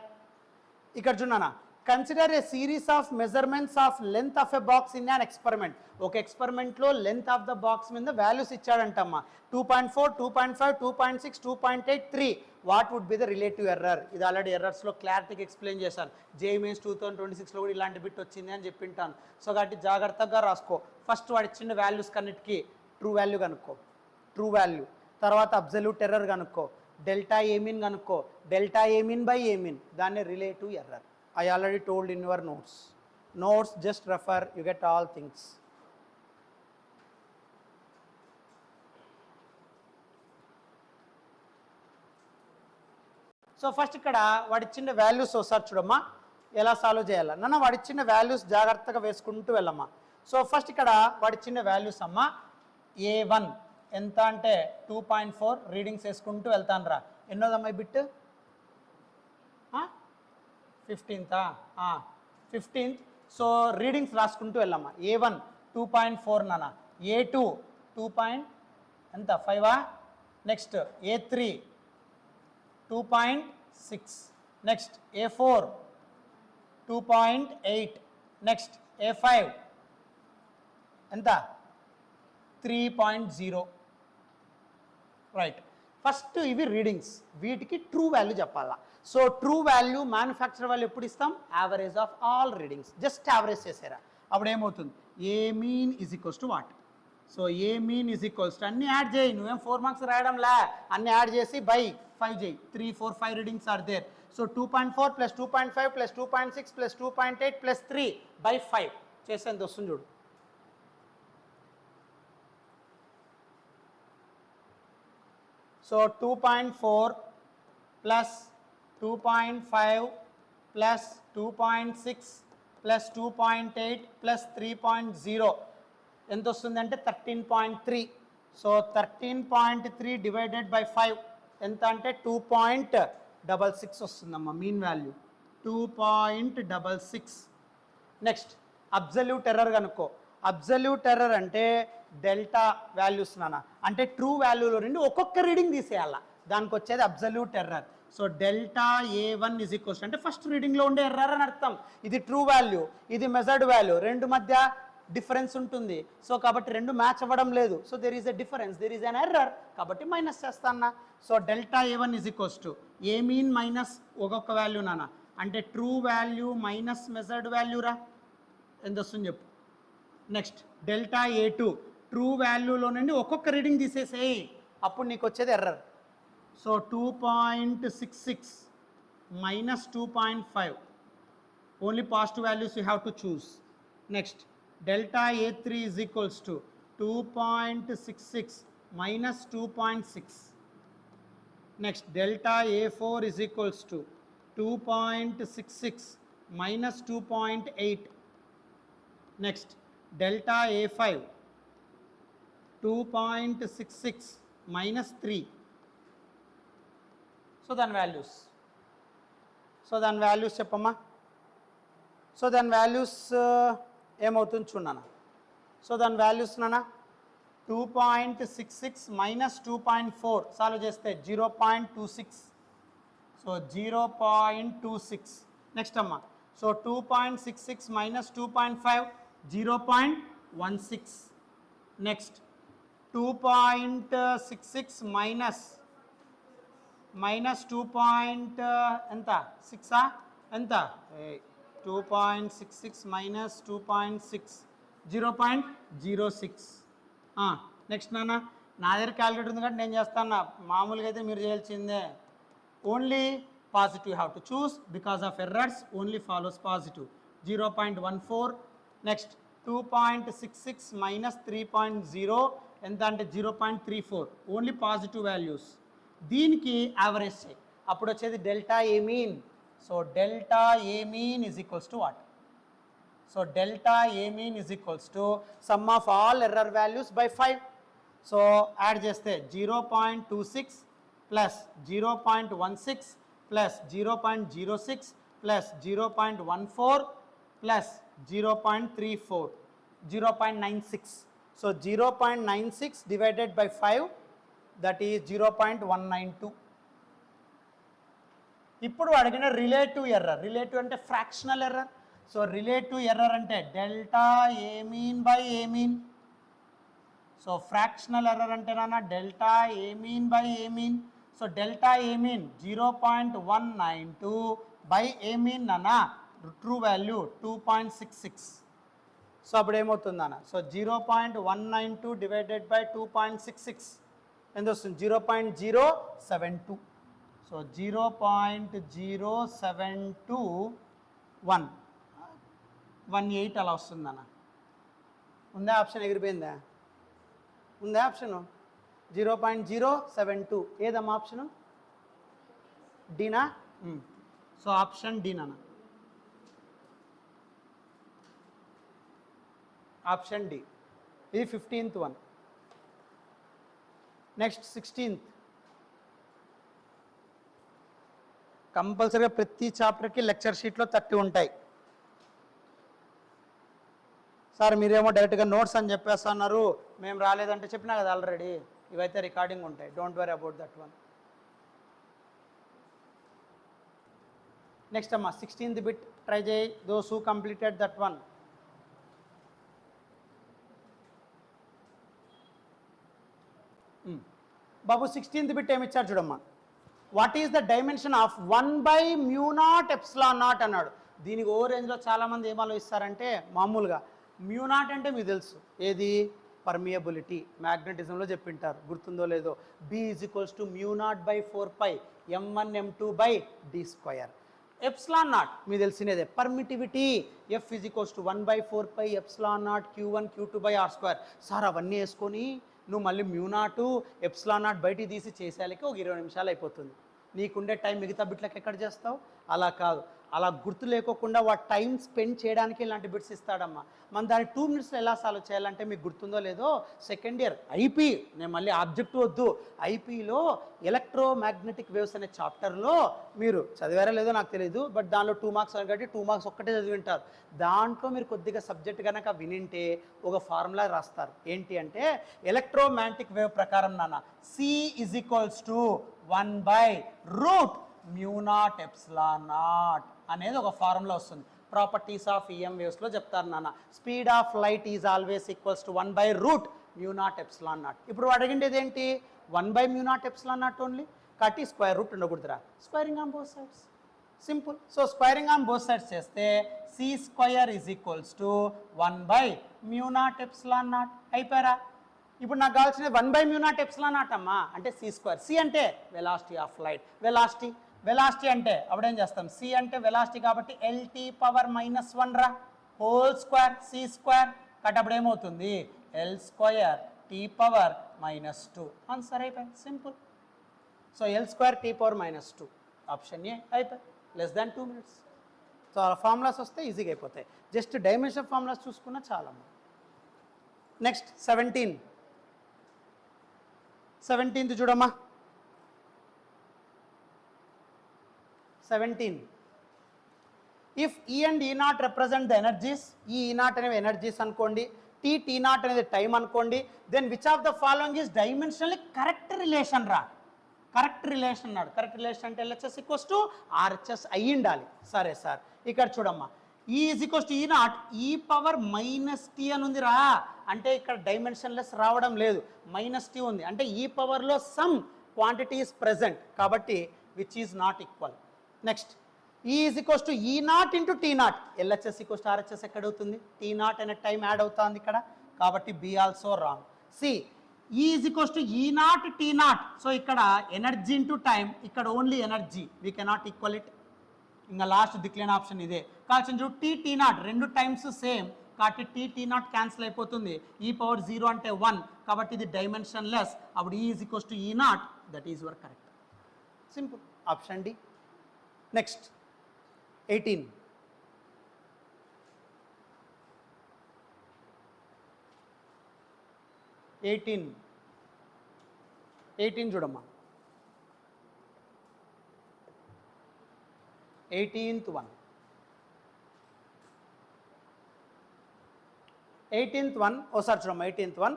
ఇక్కడ చూడన్నా. Consider a series of measurements of length of a box in an experiment. ఒక ఎక్స్పెరిమెంట్లో లెంత్ ఆఫ్ ద బాక్స్ మీద వాల్యూస్ ఇచ్చాడంటమ్మా. 2.4, 2.5, 2.6, 2.8, 3. What would be the relative error? ఇది ఆల్రెడీ ఎర్రర్స్లో క్లారిటీగా ఎక్స్ప్లెయిన్ చేశాను. JEE Mains 2026లో కూడా ఇలాంటి బిట్ వచ్చింది అని చెప్పింటాను. సో కాబట్టి జాగ్రత్తగా రాసుకో. ఫస్ట్ వాడు ఇచ్చిన వాల్యూస్ కన్నిటికీ ట్రూ వాల్యూ కనుక్కో, ట్రూ వాల్యూ. తర్వాత అబ్జల్యూట్ ఎర్రర్ కనుక్కో, డెల్టా ఏమిన్ కనుక్కో, డెల్టా ఏమిన్ బై ఏమిన్, దాన్ని relative error. I already told in your notes. Just refer, you get all things. So first ఇక్కడ వాడిచ్చిన వాల్యూస్ ఒకసారి చూడమ్మా, ఎలా సాల్వ్ చేయాలా. నన్ను వాడిచ్చిన వాల్యూస్ జాగ్రత్తగా వేసుకుంటూ వెళ్ళమ్మా. సో ఫస్ట్ ఇక్కడ వాడిచ్చిన వాల్యూస్ అమ్మా. A1 ఎంత అంటే 2.4 రీడింగ్స్ వేసుకుంటూ వెళ్తాను రా. ఎన్నోదమ్మా ఈ bit? 15th. 15th. So readings రాసుకుంటూ వెళ్ళమ్మా. A1 2.4 నాన్న, A2 2.5. Next A3 2.6, next A4 2.8, next A5 ఎంత? 3.0. రైట్. ఫస్ట్ ఇవి రీడింగ్స్, వీటికి ట్రూ వాల్యూ చెప్పాలా. సో ట్రూ వాల్యూ మ్యానుఫ్యాక్చర్ వాల్యూ ఎప్పుడు ఇస్తాం? Average of all readings. Just average చేసారా, అప్పుడు ఏమవుతుంది? A mean is equals to what? So A mean is equals to అన్ని యాడ్ చేయి. నువ్వేం 4 మార్క్స్ రాయడంలా, అన్ని యాడ్ చేసి బై 5 చేయి. 3, 4, 5 readings are there. So 2.4 + 2.5 + 2.6 + 2.8 + 3 by 5 చేస్తే ఎంత వస్తుంది చూడు. So 2.4 plus 2.5 plus 2.6 plus 2.8 plus 3.0 ఎంత వస్తుందంటే 13.3. సో 13.3 డివైడెడ్ బై 5 ఎంత అంటే 2.66 వస్తుందమ్మా mean value 2.66. Next absolute error కనుక్కో. అబ్జల్యూట్ ఎర్రర్ అంటే డెల్టా వాల్యూస్ నాన్న, అంటే ట్రూ వాల్యూలో నుండి ఒక్కొక్క రీడింగ్ తీసేయాల, దానికి వచ్చేది absolute error. So delta A1 is equals అంటే ఫస్ట్ రీడింగ్లో ఉండే ఎర్రర్ అని అర్థం. ఇది ట్రూ వాల్యూ, ఇది మెజర్డ్ వాల్యూ, రెండు మధ్య డిఫరెన్స్ ఉంటుంది. సో కాబట్టి రెండు మ్యాచ్ అవ్వడం లేదు. So there is a difference, there is an error, కాబట్టి మైనస్ చేస్తాను. So delta A1 is equals to A mean minus ఒక్కొక్క వాల్యూ నాన్న, అంటే true value minus measured value రా, ఎంత వస్తుంది చెప్పు. నెక్స్ట్ డెల్టా A2 ట్రూ వాల్యూలో నుండి ఒక్కొక్క రీడింగ్ తీసేసేయి, అప్పుడు నీకు వచ్చేది error. So 2.66 minus 2.5, only positive values you have to choose. Next delta A3 is equals to 2.66 minus 2.6. Next delta A4 is equals to 2.66 minus 2.8. Next delta A5 2.66 minus 3. So దాని వాల్యూస్ చెప్పమ్మా. సో దాని వాల్యూస్ ఏమవుతుంది చూడన్నా. సో దాని వాల్యూస్ నాన్న 2.66 మైనస్ 2.4 సాల్వ్ చేస్తే 0.26. సో 0.26. నెక్స్ట్ అమ్మా, సో 2.66 మైనస్ 2.5 0.16. నెక్స్ట్ 2.66 మైనస్ 2 ఎంత 6 ఎంత 2.66 మైనస్ 2.6 0.06. నెక్స్ట్ నాన్న నా దగ్గర క్యాలిక్యులేటర్ ఉంది కాబట్టి నేను చేస్తాను, మామూలుగా అయితే మీరు చేయాల్సిందే. Only positive have to choose, because of errors only follows positive. 0.14. Next 2.66 minus 3.0 ఎంత అంటే 0.34, ఓన్లీ పాజిటివ్ వాల్యూస్. దీనికి యావరేజ్ చేయి, అప్పుడు వచ్చేది delta A mean. So delta A mean is equals to what? So delta A mean is equals to some of all error values by 5. So add చేస్తే 0.26 plus 0.16 plus 0.06 plus 0.14 plus 0.34 0.96. So 0.96 divided by 5 that is 0.192. ఇప్పుడు అడిగిన రిలేటివ్ ఎర్రర్, రిలేటివ్ అంటే fractional error. So relative error అంటే delta A mean by A mean. So fractional error అంటే నాన్న delta A mean by A mean. So delta A mean 0.192 by A mean నాన్న ట్రూ వాల్యూ 2.66. సో అప్పుడు ఏమవుతుంది అన్న? సో 0.192 డివైడెడ్ బై 2.66 ఎంత వస్తుంది? 0.072. సో 0.072118 అలా వస్తుంది అన్న. ఉందా ఆప్షన్? ఎగిరిపోయిందా? ఉందా ఆప్షను? 0.072 ఏదమ్మా ఆప్షను? డీనా? సో ఆప్షన్ డీనా, ఆప్షన్ డి. ఇది 15th వన్. Next 16th. కంపల్సరీగా ప్రతి చాప్టర్కి లెక్చర్ షీట్లో 30 ఉంటాయి. సార్ మీరేమో డైరెక్ట్గా నోట్స్ అని చెప్పేస్తున్నారు, మేము రాలేదంటే చెప్పినా కదా ఆల్రెడీ, ఇవైతే రికార్డింగ్ ఉంటాయి, don't worry about that one. Next అమ్మా 16th బిట్ ట్రై చేయి, those who completed that one. బాబు 16th బిట్ ఏమి ఇచ్చారు చూడమ్మా. What is the dimension of 1/μ0 అన్నాడు. దీనికి ఓ రేంజ్లో చాలామంది ఏం ఆలోచిస్తారంటే, మామూలుగా μ0 అంటే మీకు తెలుసు ఏది? పర్మియబిలిటీ, మ్యాగ్నెటిజంలో చెప్పింటారు, గుర్తుందో లేదో. B is equals to μ0/4π m1 m2/d². ε0 మీకు తెలిసినదే permittivity. F is equals to 1/4π ε0 q1 q2/r². Sir అవన్నీ వేసుకొని నువ్వు మళ్ళీ మ్యూనాటు ఎప్సిలాన్ నాట్ బయటికి తీసి చేసేయాలకి ఒక 20 నిమిషాలు అయిపోతుంది. నీకుండే టైం మిగతా బిట్లకు ఎక్కడ చేస్తావు? అలా కాదు, అలా గుర్తు లేకోకుండా వాడు టైం స్పెండ్ చేయడానికి ఇలాంటి బిట్స్ ఇస్తాడమ్మా. మనం దాన్ని 2 మినిట్స్లో ఎలా సాల్వ్ చేయాలంటే మీకు గుర్తుందో లేదో, సెకండ్ ఇయర్ ఐపీ, నేను మళ్ళీ ఆబ్జెక్ట్ వద్దు, ఐపీలో ఎలక్ట్రోమాగ్నెటిక్ వేవ్స్ అనే చాప్టర్లో మీరు చదివారో లేదో నాకు తెలియదు, బట్ దానిలో 2 మార్క్స్ కాబట్టి 2 మార్క్స్ ఒక్కటే చదివింటారు. దాంట్లో మీరు కొద్దిగా సబ్జెక్ట్ కనుక వినింటే ఒక ఫార్ములా రాస్తారు. ఏంటి అంటే ఎలక్ట్రోమాగ్నెటిక్ వేవ్ ప్రకారం నాన్న C = 1/√μ0 అనేది ఒక ఫార్ములా వస్తుంది. ప్రాపర్టీస్ ఆఫ్ EM వేవ్స్లో చెప్తారు నాన్న. Speed of light is always equals to 1/√μ0 ఇప్పుడు అడిగిండేది ఏంటి? 1/μ0 ఓన్లీ, కాబట్టి స్క్వేర్ రూట్ ఉండకూడదురా. Squaring on both sides, simple. So squaring on both sides చేస్తే C² = 1/μ0 అయిపోయారా? ఇప్పుడు నాకు కావాల్సిన 1/μ0 అమ్మా, అంటే C². C అంటే వెలాసిటీ ఆఫ్ లైట్, వెలాసిటీ అంటే అప్పుడేం చేస్తాం? C అంటే వెలాసిటీ కాబట్టి L⁻⁻1 రా, హోల్ స్క్వేర్ C², కాబట్టి అప్పుడు ఏమవుతుంది? L²T⁻⁻2 ఆన్సర్ అయిపోయింది, simple. So L²T⁻⁻2 option A అయిపోయి లెస్ దాన్ 2 మినిట్స్. సో ఆ ఫార్ములాస్ వస్తే ఈజీగా అయిపోతాయి. జస్ట్ డైమెన్షన్ ఫార్ములాస్ చూసుకున్నా చాలా. నెక్స్ట్ 17th చూడమ్మా. 17. If E and E0 represent the energies, E E0 అనేవి ఎనర్జీస్ అనుకోండి, T0 అనేది టైం అనుకోండి, then which of the following is dimensionally correct relation రా. కరెక్ట్ రిలేషన్ అన్నాడు. కరెక్ట్ రిలేషన్ అంటే LHS = RHS అయ్యి ఉండాలి. సరే సార్, ఇక్కడ చూడమ్మా, E = E0 e⁻t అని ఉందిరా, అంటే ఇక్కడ డైమెన్షన్లెస్ రావడం లేదు, -t ఉంది, అంటే ఈ పవర్లో సమ్ క్వాంటిటీ ఈస్ ప్రెజెంట్, కాబట్టి which is not equal. Next E = E0 × T0, LHS = RHS ఎక్కడ అవుతుంది? T0 అనే టైం యాడ్ అవుతుంది ఇక్కడ, కాబట్టి B also wrong. C E = E0 T0, so ఇక్కడ ఎనర్జీ ఇంటూ టైం, ఇక్కడ only energy, we cannot equal it. ఇంకా లాస్ట్ దిక్లేని ఆప్షన్ ఇదే. కాల్సిన T0 రెండు టైమ్స్ సేమ్, కాబట్టి T0 క్యాన్సిల్ అయిపోతుంది, e⁻0 అంటే 1, కాబట్టి ఇది డైమెన్షన్ లెస్, అప్పుడు E = E0, that is your correct. Simple, option D. Next 18. చూడమ్మా. 18th one. 18th one, ఒకసారి చూడమ్మా. 18th one,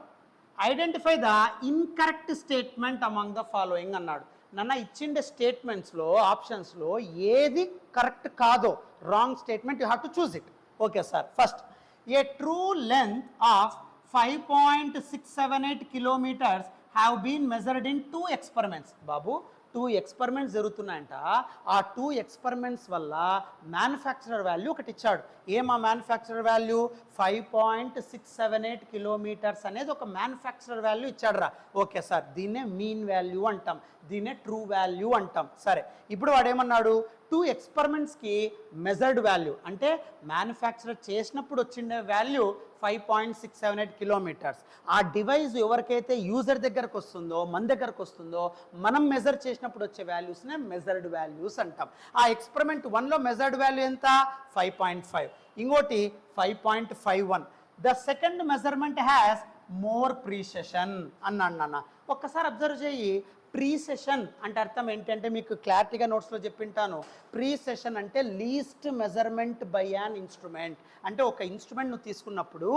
identify the incorrect statement among the following అన్నాడు. నన్న ఇచ్చిండే స్టేట్మెంట్స్లో ఆప్షన్స్లో ఏది కరెక్ట్ కాదో, wrong statement, you have to choose it. Okay sir. First, a true length of 5.678 kilometers have been measured in 2 experiments. బాబు 2 experiments జరుగుతున్నాయంట. ఆ 2 experiments వల్ల మ్యానుఫ్యాక్చరర్ వాల్యూ ఒకటి ఇచ్చాడు. ఏమా మ్యానుఫ్యాక్చరర్ వాల్యూ? 5.678 kilometers అనేది ఒక మ్యానుఫ్యాక్చరర్ వాల్యూ ఇచ్చాడు రా. ఓకే సార్, దీన్నే మీన్ వాల్యూ అంటాం, దీన్నే ట్రూ వాల్యూ అంటాం. సరే, ఇప్పుడు వాడు ఏమన్నాడు? 2 experiments-కి మెజర్డ్ వాల్యూ అంటే మ్యానుఫ్యాక్చరర్ చేసినప్పుడు వచ్చిండే వాల్యూ 5.678 kilometers. ఆ డివైస్ ఎవరికైతే యూజర్ దగ్గరకు వస్తుందో, మన దగ్గరకు వస్తుందో, మనం మెజర్ చేసినప్పుడు వచ్చే వాల్యూస్నే మెజర్డ్ వాల్యూస్ అంటాం. ఆ ఎక్స్పెరిమెంట్ 1లో మెజర్డ్ వాల్యూ ఎంత? 5.5, ఇంకోటి 5.51. The second measurement has more precision అన్నాడు నాన్న. ఒక్కసారి అబ్జర్వ్ చేయి. ప్రీసెషన్ అంటే అర్థం ఏంటంటే మీకు క్లారిటీగా నోట్స్లో చెప్పింటాను. ప్రీసెషన్ అంటే least measurement by an instrument. అంటే ఒక ఇన్స్ట్రుమెంట్ నువ్వు తీసుకున్నప్పుడు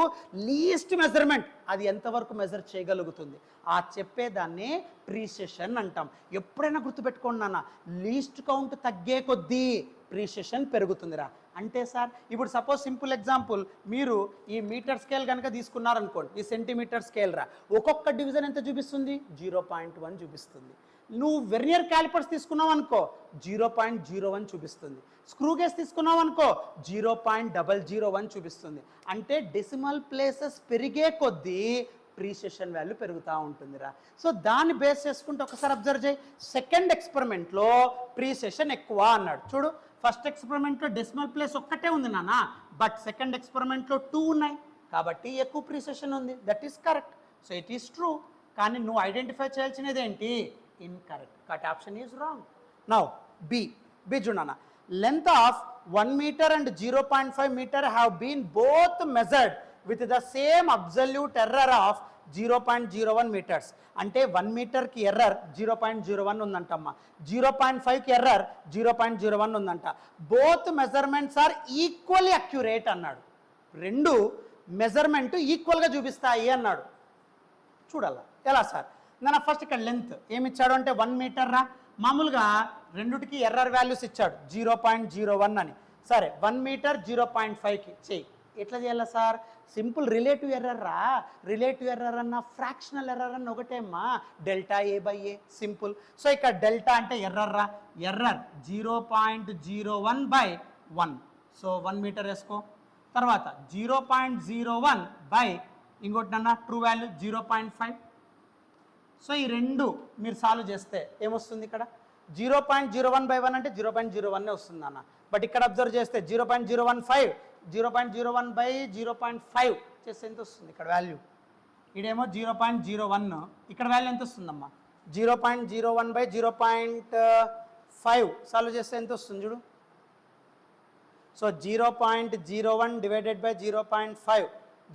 లీస్ట్ మెజర్మెంట్ అది ఎంతవరకు మెజర్ చేయగలుగుతుంది, ఆ చెప్పేదాన్ని ప్రీసెషన్ అంటాం. ఎప్పుడైనా గుర్తుపెట్టుకోండి నాన్న, లీస్ట్ కౌంట్ తగ్గే కొద్దీ ప్రీసెషన్ పెరుగుతుందిరా. అంటే సార్ ఇప్పుడు సపోజ్ సింపుల్ ఎగ్జాంపుల్, మీరు ఈ మీటర్ స్కేల్ కనుక తీసుకున్నారనుకోండి, ఈ సెంటీమీటర్ స్కేల్ రా, ఒక్కొక్క డివిజన్ ఎంత చూపిస్తుంది? 0.1 చూపిస్తుంది. నువ్వు వెర్నియర్ క్యాలిపర్స్ తీసుకున్నావు అనుకో 0.01 చూపిస్తుంది. స్క్రూ గేజ్ తీసుకున్నావు అనుకో 0.001 చూపిస్తుంది. అంటే డెసిమల్ ప్లేసెస్ పెరిగే కొద్దీ ప్రీసెషన్ వాల్యూ పెరుగుతూ ఉంటుందిరా. సో దాన్ని బేస్ చేసుకుంటే ఒకసారి అబ్జర్వ్ చేయి. సెకండ్ ఎక్స్పెరిమెంట్లో ప్రీసెషన్ ఎక్కువ అన్నాడు. చూడు, ఫస్ట్ ఎక్స్పెరిమెంట్లో డెసిమల్ ప్లేస్ ఒక్కటే ఉంది నాన్న, బట్ సెకండ్ ఎక్స్పెరిమెంట్లో 2 ఉన్నాయి, కాబట్టి ఎక్కువ ప్రీసెషన్ ఉంది. That is correct. So it is true. కానీ నువ్వు ఐడెంటిఫై చేయాల్సినది ఏంటి? ఇన్కరెక్ట్. కాబట్టి option is wrong. Now B చూడన్న, length of 1 meter and 0.5 meter have been both measured with the same absolute error of 0.01 meters. అంటే 1 మీటర్కి ఎర్రర్ 0.01 ఉందంటమ్మా, 0.5కి ఎర్రర్ 0.01 ఉందంట. Both measurements are equally accurate అన్నాడు. రెండు మెజర్మెంట్ ఈక్వల్గా చూపిస్తాయి అన్నాడు. చూడాలా ఎలా సార్? నన్ను ఫస్ట్ ఇక్కడ లెంత్ ఏమి ఇచ్చాడు అంటే 1 మీటర్ రా. మామూలుగా రెండుటికి ఎర్రర్ వాల్యూస్ ఇచ్చాడు 0.01 అని. సరే 1 మీటర్ 0.5కి చెయ్యి. ఎట్లా చేయాలా సార్? సింపుల్ రిలేటివ్ ఎర్రర్ రా. రిలేటివ్ ఎర్రర్ అన్న ఫ్రాక్షనల్ ఎర్రర్ అన్న ఒకటేమ్మా, డెల్టా A/A సింపుల్. సో ఇక్కడ డెల్టా అంటే ఎర్రర్ రా. ఎర్రర్ 0.01/1. సో 1 మీటర్ వేసుకో. తర్వాత 0.01 బై ఇంకోటి అన్న ట్రూ వాల్యూ 0.5. సో ఈ రెండు మీరు సాల్వ్ చేస్తే ఏమొస్తుంది? ఇక్కడ 0.01/1 అంటే 0.01 వస్తుంది అన్న. బట్ ఇక్కడ అబ్జర్వ్ చేస్తే 0.015, 0.01/0.5 చేస్తే ఎంత వస్తుంది ఇక్కడ వాల్యూ? ఇదేమో 0.01, ఇక్కడ వాల్యూ ఎంత వస్తుందమ్మా? 0.01/0.5 సాల్వ్ చేస్తే ఎంత వస్తుంది చూడు. So 0.01 divided by 0.5,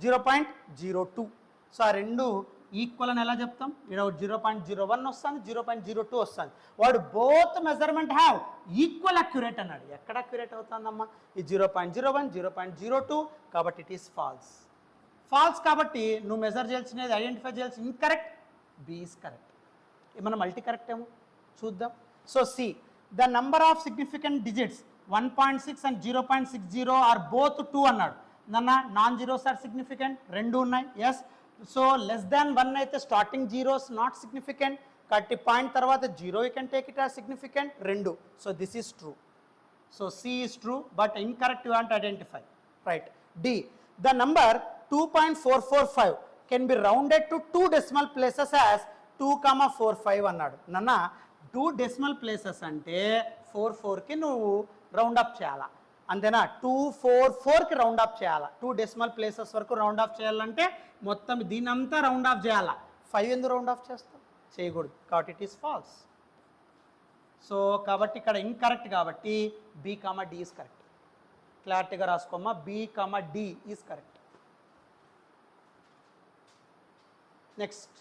0.02. సో ఆ రెండు ఈక్వల్ అని ఎలా చెప్తాం? ఇక్కడ 0.01 వస్తుంది, 0.02 వస్తుంది. వాడు both measurement have equal accurate అన్నాడు. ఎక్కడ అక్యురేట్ అవుతుందమ్మా? ఈ 0.01, 0.02. కాబట్టి ఇట్ ఈస్ ఫాల్స్. ఫాల్స్ కాబట్టి నువ్వు మెజర్ చేయాల్సినది, ఐడెంటిఫై చేయాల్సి ఇన్కరెక్ట్. B is correct. ఏమన్నా మల్టీ కరెక్ట్ ఏమో చూద్దాం. So C, the number of significant digits 1.6 and 0.60 are both 2 అన్నాడు. నాన్ జీరోస్ ఆర్ సిగ్నిఫికెంట్, రెండు ఉన్నాయి. ఎస్. సో లెస్ దాన్ 1 అయితే స్టార్టింగ్ జీరోస్ నాట్ సిగ్నిఫికెంట్. కాబట్టి పాయింట్ తర్వాత zero you can take it as significant, రెండు. So this is true. So C is true but incorrect you want identify. Right. D, the number 2.445 can be rounded to 2 decimal places as 2,45 అన్నాడు. 2 decimal places అంటే 4కి నువ్వు రౌండ్ అప్ చేయాలా, అంతేనా? 244కి రౌండ్ ఆఫ్ చేయాలా. 2 decimal places వరకు రౌండ్ ఆఫ్ చేయాలంటే మొత్తం దీని అంతా రౌండ్ ఆఫ్ చేయాలా. 5 ఎందుకు రౌండ్ ఆఫ్ చేస్తాం? చేయకూడదు. కాబట్టి ఇట్ ఈస్ ఫాల్స్. సో కాబట్టి ఇక్కడ ఇన్కరెక్ట్ కాబట్టి B, D ఈస్ కరెక్ట్. క్లారిటీగా రాసుకోమ్మా. B, D is correct. Next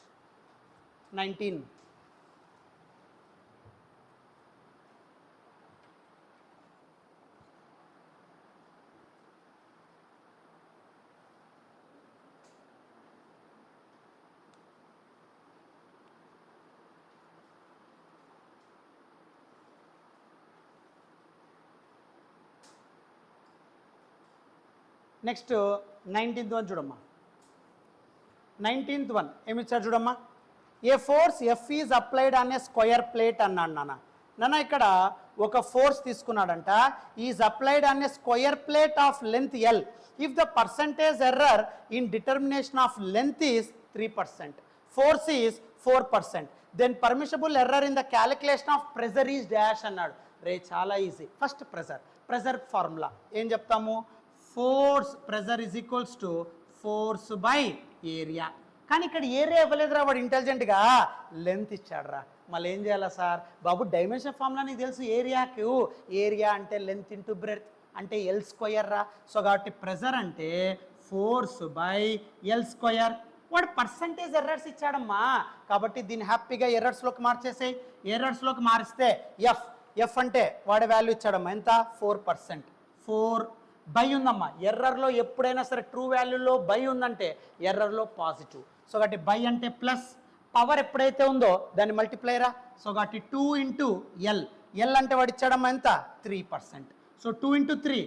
19. Next 19th one చూడమ్మా. 19th వన్ ఏమి ఇచ్చారు చూడమ్మా. A force F is applied అనే స్క్వయర్ ప్లేట్ అన్నాడు నాన్న. ఇక్కడ ఒక ఫోర్స్ తీసుకున్నాడంట. ఈజ్ అప్లైడ్ అనే square plate of length L if the percentage error in determination of length is 3%, force is 4%, then permissible error in the calculation of pressure is dash అన్నాడు. రే చాలా ఈజీ. ఫస్ట్ ప్రెజర్ ఫార్ములా ఏం చెప్తాము? Force pressure is equals to force by area. కానీ ఇక్కడ ఏరియా ఇవ్వలేదురా, వాడు ఇంటెలిజెంట్గా లెంత్ ఇచ్చాడురా. మళ్ళీ ఏం చేయాలా సార్? బాబు డైమెన్షన్ ఫార్ములా నీకు తెలుసు. ఏరియాకు ఏరియా అంటే లెంత్ ఇంటూ బ్రెడ్త్ అంటే L² రా. సో కాబట్టి ప్రెజర్ అంటే ఫోర్స్ బై L². వాడు పర్సంటేజ్ ఎర్రర్స్ ఇచ్చాడమ్మా. కాబట్టి దీన్ని హ్యాపీగా ఎర్రర్స్లోకి మార్చేసేయి. ఎర్రర్స్లోకి మారిస్తే ఎఫ్ అంటే వాడి వాల్యూ ఇచ్చాడమ్మా. ఎంత? 4%. 4 బై ఉందమ్మా. ఎర్రర్లో ఎప్పుడైనా సరే ట్రూ వాల్యూలో బై ఉందంటే ఎర్రర్లో పాజిటివ్. సో కాబట్టి బై అంటే ప్లస్, పవర్ ఎప్పుడైతే ఉందో దాన్ని మల్టిప్లైరా. సో కాబట్టి 2 into L. ఎల్ అంటే వాడు ఇచ్చాడమ్మా ఎంత? 3%. So 2 into 3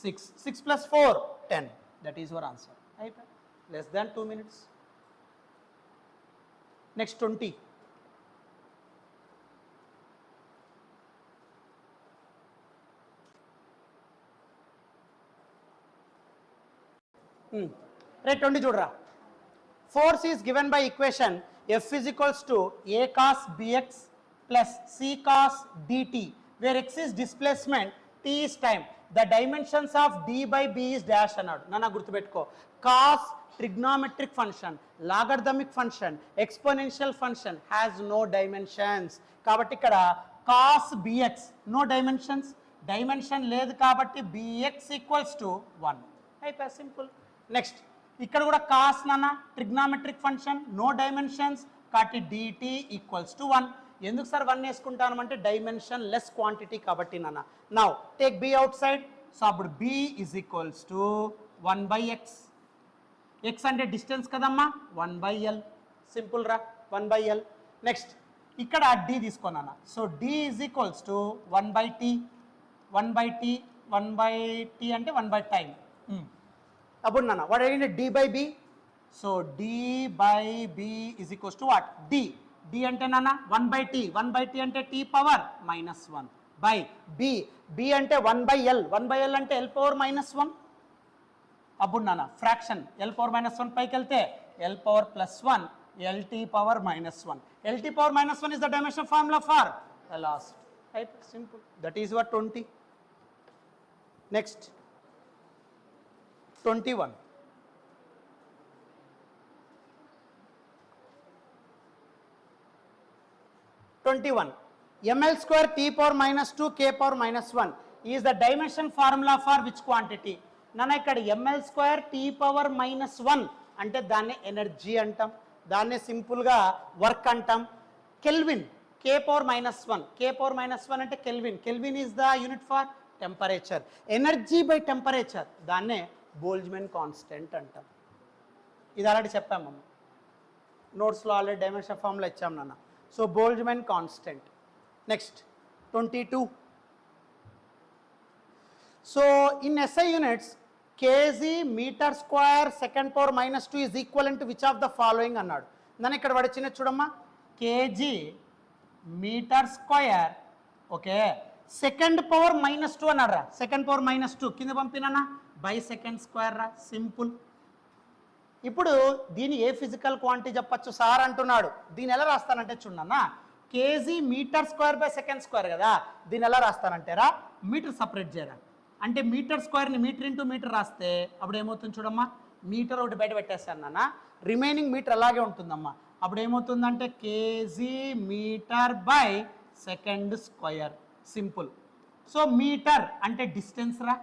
6, 6 plus 4 10. That is your answer. అయిపోయి less than 2 minutes. Next 20. Right. 20 చూడరా. Force is given by equation F is equals to A cos bx plus C cos dt where x is displacement, t is time. The dimensions of d by b is dash అన్నాడు. నాన్న గుర్తుపెట్టుకో. Cos trigonometric function, logarithmic function, exponential function has no dimensions. కాబట్టి ఇక్కడ cos b x no dimensions, dimension లేదు కాబట్టి బిఎక్స్ ఈక్వల్స్ టు 1 అయిపోయి సింపుల్. నెక్స్ట్ ఇక్కడ కూడా కాస్ నాన్న ట్రిగ్నోమెట్రిక్ ఫంక్షన్ నో డైమెన్షన్స్ కాబట్టి డిటి ఈక్వల్స్ టు 1. ఎందుకు సార్ 1 వేసుకుంటాను అంటే డైమెన్షన్ లెస్ క్వాంటిటీ కాబట్టి నాన్న. Now take B outside. So అప్పుడు B is equals to 1/x. X అంటే డిస్టెన్స్ కదమ్మా 1/l సింపుల్ రా 1/l. నెక్స్ట్ ఇక్కడ డి తీసుకున్నాను. So D is equals to 1/t. 1/t 1/t అంటే 1/time. అప్పుడు నాన్న వాట్ అడిగింది d/b. So d/b is equals to what d. d అంటే నాన్న 1/t. 1/t అంటే t power -1 by b. b అంటే 1/l. 1/l అంటే l పవర్ -1. అప్పుడు నాన్న ఫ్రాక్షన్ l పవర్ -1 పైకి వెళ్తే l power +1 lt power -1. lt power -1 is the dimension formula for velocity. Right? Simple. That is what 20. Next 21. ml square t power -2 k power -1 is the dimension formula for which quantity? నాన్న ఇక్కడ ml square t power -1 అంటే దాన్ని ఎనర్జీ అంటాం, దాన్నే సింపుల్గా వర్క్ అంటాం. కెల్విన్ k పవర్ -1, k పవర్ -1 అంటే Kelvin. Kelvin is the unit for temperature. Energy by temperature దాన్నే బోల్జ్మెన్ కాన్స్టెంట్ అంటాం. ఇది ఆల్రెడీ చెప్పామమ్మ, నోట్స్లో ఆల్రెడీ డైమెన్షన్ ఫార్ములా ఇచ్చాం నాన్న. So Boltzmann constant. Next 22. So in SI units kg meter square second power -2 is equivalent to which of the following అన్నాడు. దాన్ని ఇక్కడ వాడు చిన్న చూడమ్మా, kg meter square okay second power -2 అన్నాడు రా. సెకండ్ పవర్ -2 కింద పంపినా బై సెకండ్ స్క్వేర్ రా సింపుల్. ఇప్పుడు దీని ఏ ఫిజికల్ క్వాంటిటీ చెప్పచ్చు సార్ అంటున్నాడు. దీని ఎలా రాస్తానంటే చూడన్నా, kg metre square by second square కదా, దీని ఎలా రాస్తానంటేరా మీటర్ సపరేట్ చేయరా. అంటే మీటర్ స్క్వేర్ని మీటర్ ఇంటూ మీటర్ రాస్తే అప్పుడు ఏమవుతుంది చూడమ్మా, మీటర్ ఒకటి బయట పెట్టేస్తాను నాన్న, రిమైనింగ్ మీటర్ అలాగే ఉంటుందమ్మా. అప్పుడు ఏమవుతుందంటే KG meter by second square simple. So meter అంటే డిస్టెన్స్ రా.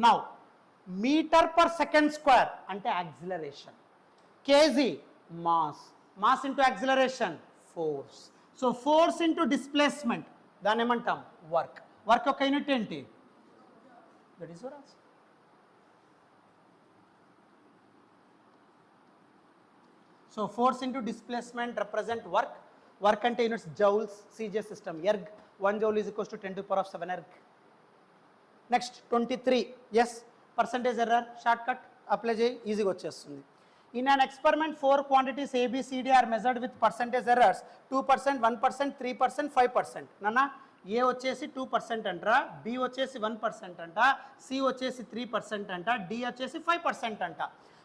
Now meter per second square అంటే acceleration, KG mass, mass into acceleration force. So force into displacement దాన్ని ఏమంటాం వర్క్. వర్క్ యొక్క యూనిట్ ఏంటి, that is your answer. So force into displacement represent work. Work అంటే units joules, CJ system erg. 1 joule is equals to 10⁻⁷ erg. Next 23. Yes, percentage error shortcut apply చేయి ఈజీగా వచ్చేస్తుంది. In an experiment 4 quantities A, B, C, D are measured with percentage errors 2%, 1%, 3%, 5%. నాన్న ఏ వచ్చేసి 2% అంట, B వచ్చేసి 1% అంట, C వచ్చేసి 3% అంట, D వచ్చేసి 5% అంట.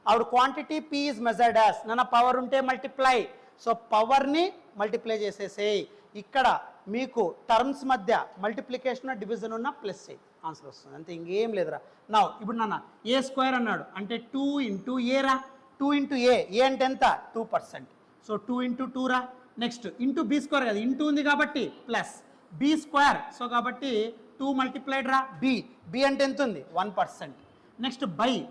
ఆవిడ quantity P is measured as నాన్న పవర్ ఉంటే మల్టిప్లై. సో పవర్ని మల్టిప్లై చేసేసేయి. ఇక్కడ మీకు టర్మ్స్ మధ్య మల్టిప్లికేషన్ డివిజన్ ఉన్న ప్లస్ చేయి, ఆన్సర్ వస్తుంది అంతే, ఇంకేం లేదురా. నా ఇప్పుడు నాన్న ఏ స్క్వేర్ అన్నాడు అంటే 2 ఇంటూ ఏ రా. 2 ఇంటూ ఏ అంటే ఎంత 2%. సో 2 ఇంటూ 2 రా. నెక్స్ట్ ఇంటూ బి స్క్వేర్ కదా, ఇంటూ ఉంది కాబట్టి ప్లస్ బి స్క్వేర్. సో కాబట్టి 2 మల్టిప్లైడ్ రా బి అంటే ఎంత ఉంది 1%. నెక్స్ట్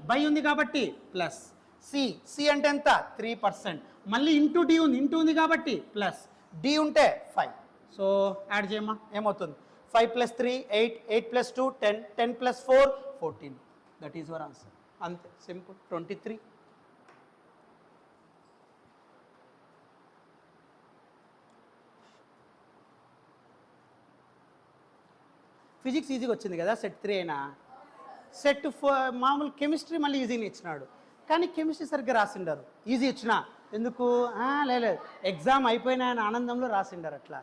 బై ఉంది కాబట్టి ప్లస్ సి అంటే ఎంత 3%. మళ్ళీ ఇంటూ డి ఉంది, ఇంటూ ఉంది కాబట్టి ప్లస్ డి ఉంటే 5. సో యాడ్ చేయమ్మా ఏమవుతుంది 5 + 3 8, 8 + 2 10, 10 + 4 14. దట్ ఈస్ యువర్ ఆన్సర్ అంతే సింపుల్. 23. ఫిజిక్స్ ఈజీగా వచ్చింది కదా, సెట్ 3 అయినా. సెట్ 4 మామూలు కెమిస్ట్రీ మళ్ళీ ఈజీని ఇచ్చినాడు, కానీ కెమిస్ట్రీ సరిగ్గా రాసిండారు. ఈజీ ఇచ్చినా ఎందుకు లేదు, ఎగ్జామ్ అయిపోయినా ఆయన ఆనందంలో రాసిండారు అట్లా.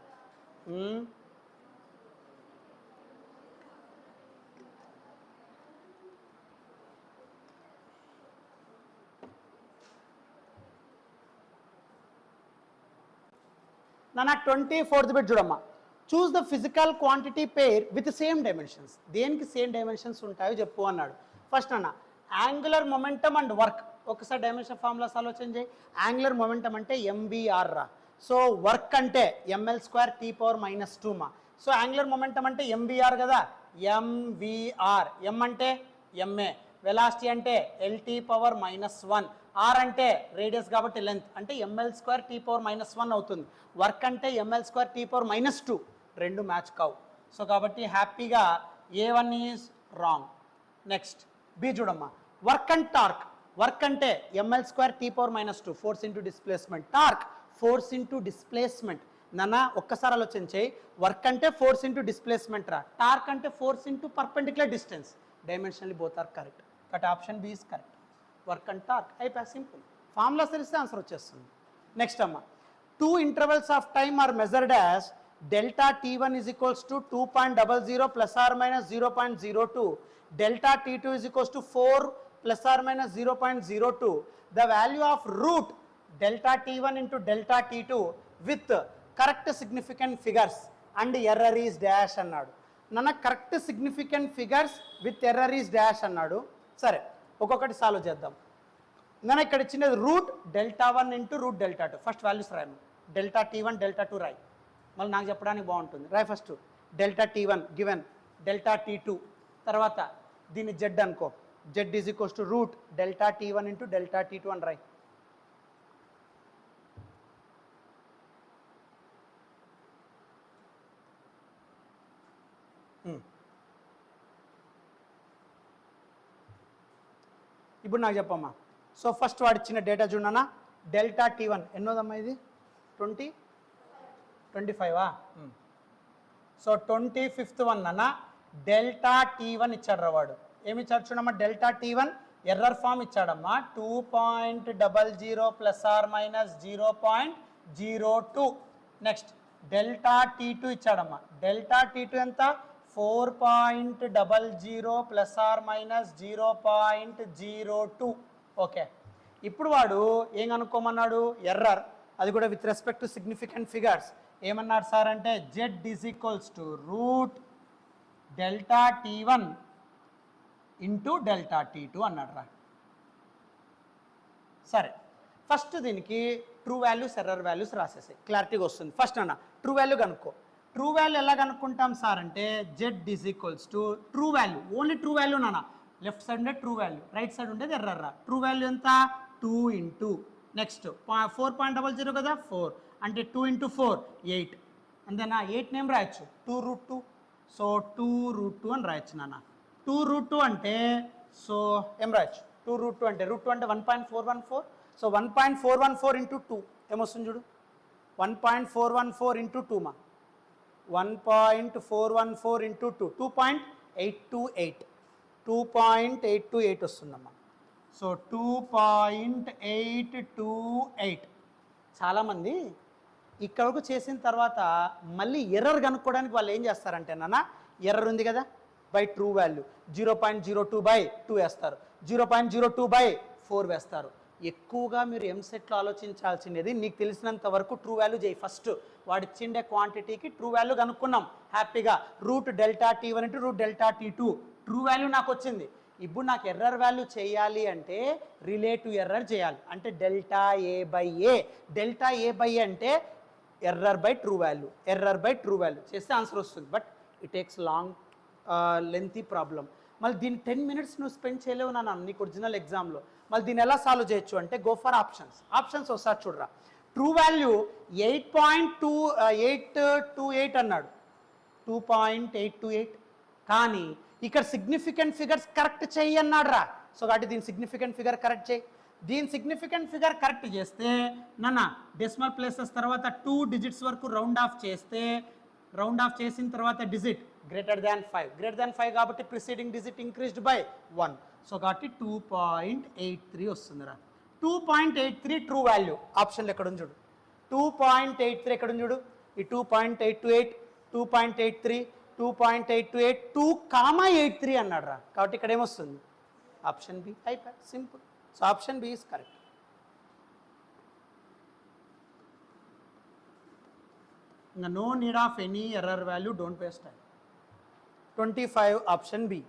నా 24th బిట్ చూడమ్మా. Choose the physical quantity pair with same dimensions. దేనికి సేమ్ డైమెన్షన్స్ ఉంటాయో చెప్పు అన్నాడు. ఫస్ట్ అన్న యాంగులర్ మొమెంటమ్ అండ్ వర్క్. ఒకసారి డైమెన్షన్ ఫార్ములాస్ ఆలోచన చేయి. యాంగులర్ మొమెంటం అంటే ఎంవిఆర్ రా. సో వర్క్ అంటే ఎంఎల్ స్క్వేర్ టీ పవర్ -2 మా. సో యాంగులర్ మొమెంటం అంటే ఎంవిఆర్ కదా, ఎంవిఆర్. ఎం అంటే ఎంఏ, వెలాసిటీ అంటే ఎల్టీ పవర్ -1, ఆర్ అంటే రేడియస్ కాబట్టి లెంత్ అంటే ఎంఎల్ స్క్వేర్ టీ పవర్ -1 అవుతుంది. వర్క్ అంటే ఎంఎల్ స్క్వేర్ టీ పవర్ -2, రెండు మ్యాచ్ కావు. సో కాబట్టి హ్యాపీగా A1 is wrong. Next B చూడమ్మా, వర్క్ అండ్ టార్క్. వర్క్ అంటే ML square T power -2, force into displacement. Torque force into displacement. నాన్న ఒక్కసారి ఆలోచన చేయి, వర్క్ అంటే ఫోర్స్ ఇంటూ డిస్ప్లేస్మెంట్ రా, టార్క్ అంటే force into perpendicular distance. Dimensionally both are correct. కాబట్టి option B is correct. Work and torque అయిపోయి సింపుల్. ఫార్ములా తెలిస్తే ఆన్సర్ వచ్చేస్తుంది. నెక్స్ట్ అమ్మా, 2 intervals of time are measured as delta t1 is equals to 2.00 plus or minus 0.02, delta t2 is equals to 4 plus or minus 0.02. The value of root delta t1 into delta t2 with correct significant figures and error is dash అన్నాడు. నన్న correct significant figures with error is dash అన్నాడు. సరే ఒక్కొక్కటి సాల్వ్ చేద్దాం. నన్ను ఇక్కడ ఇచ్చినది root delta 1 into root delta 2. First values రాయము. డెల్టా t1 డెల్టా 2 రాయి, మళ్ళీ నాకు చెప్పడానికి బాగుంటుంది. రాయి first delta t1 given delta t2, తర్వాత దీన్ని జెడ్ అనుకో, Z is equals to root delta t1 into delta t2 అని రాయి. ఇప్పుడు నాకు చెప్పమ్మా. సో ఫస్ట్ వాడు ఇచ్చిన డేటా చూడన్నా, డెల్టా t1 ఎన్నోదమ్మా ఇది 25 సో 25th వన్ అన్న డెల్టా t1 ఇచ్చాడు రా వాడు. ఏమి ఇచ్చాడు చూడమ్మా, డెల్టా t1 ఎర్రర్ ఫామ్ ఇచ్చాడమ్మా 2.00 plus or minus 0.02. Next delta t2 ఇచ్చాడమ్మా, డెల్టా t2 ఎంత 4.00 ప్లస్ ఆర్ మైనస్ 0.02. ఓకే, ఇప్పుడు వాడు ఏం కనుక్కోమన్నాడు, ఎర్రర్, అది కూడా with respect to significant figures. ఏమన్నాడు సార్ అంటే Z is equals to root delta t1 into delta t2 అన్నాడు రా. సరే ఫస్ట్ దీనికి ట్రూ వాల్యూస్ ఎర్రర్ వాల్యూస్ రాసేసాయి, క్లారిటీగా వస్తుంది. ఫస్ట్ అన్న ట్రూ వాల్యూ కనుక్కో. ట్రూ వాల్యూ ఎలా కనుక్కుంటాం సార్ అంటే Z is equals to true value, only true value నాన్న. లెఫ్ట్ సైడ్ ఉండే ట్రూ వాల్యూ, రైట్ సైడ్ ఉండేది ఎర్రర్ రా. ట్రూ వాల్యూ ఎంత 2 ఇంటూ నెక్స్ట్ 4.00 కదా 4 అంటే 2 ఇంటూ 4 8. అంతేనా, 8 నేమ్ రాయొచ్చు 2√2. సో 2√2 అని రాయొచ్చు నాన్న. 2√2 అంటే సో ఏం రాయొచ్చు, 2√2 అంటే √2 అంటే 1.414. సో 1.414 ఇంటూ 2 ఏమొస్తుంది చూడు, 1.414 ఇంటూ 2 మా 1.414 ఇంటూ 2 2.828 2.828 వస్తుందమ్మా. సో 2.828. చాలామంది ఇక్కడ వరకు చేసిన తర్వాత మళ్ళీ ఎర్రర్ కనుక్కోవడానికి వాళ్ళు ఏం చేస్తారంటే నాన్న, ఎర్రర్ ఉంది కదా బై ట్రూ వాల్యూ 0.02/2 వేస్తారు, 0.02/4 వేస్తారు. ఎక్కువగా మీరు ఎంసెట్లో ఆలోచించాల్సినది నీకు తెలిసినంత వరకు ట్రూ వాల్యూ చేయి. ఫస్ట్ వాడు ఇచ్చిండే క్వాంటిటీకి ట్రూ వాల్యూ కనుక్కున్నాం హ్యాపీగా, root delta t1 into root delta t2 true value నాకు వచ్చింది. ఇప్పుడు నాకు ఎర్రర్ వాల్యూ చేయాలి అంటే రిలేటివ్ ఎర్రర్ చేయాలి, అంటే డెల్టా a/a. డెల్టా a/a అంటే error by true value, error by true value చేస్తే ఆన్సర్ వస్తుంది. But it takes long lengthy problem. మళ్ళీ దీన్ని 10 minutes నువ్వు స్పెండ్ చేయలేవు నాన్న నీకు ఒరిజినల్ ఎగ్జామ్లో. మళ్ళీ దీన్ని ఎలా సాల్వ్ చేయొచ్చు అంటే గో ఫర్ ఆప్షన్స్. ఆప్షన్స్ ఒకసారి చూడరా. ట్రూ వాల్యూ 8.828 అన్నాడు, 2.828. కానీ ఇక్కడ సిగ్నిఫికెంట్ ఫిగర్స్ కరెక్ట్ చెయ్యి అన్నాడు రా. సో కాబట్టి దీని సిగ్నిఫికెంట్ ఫిగర్ కరెక్ట్ చేయి. దీని సిగ్నిఫికెంట్ ఫిగర్ కరెక్ట్ చేస్తే నాన్న డెసిమల్ ప్లేసెస్ తర్వాత 2 digits వరకు రౌండ్ ఆఫ్ చేస్తే, రౌండ్ ఆఫ్ చేసిన తర్వాత digit greater than 5, greater than 5 కాబట్టి preceding digit increased by 1. So కాబట్టి 2.83 వస్తుందిరా. 2.83 ట్రూ వాల్యూ ఆప్షన్లో ఎక్కడ ఉంది చూడు, 2.83 ఎక్కడ ఉంది చూడు, ఈ 2.828 2.83 2.828 2.83 అన్నాడు రా. కాబట్టి ఇక్కడ ఏమొస్తుంది ఆప్షన్ బి. అయిపోయి సింపుల్. So option B is correct. ఇంకా no need of any error value, don't waste time. 25 option B.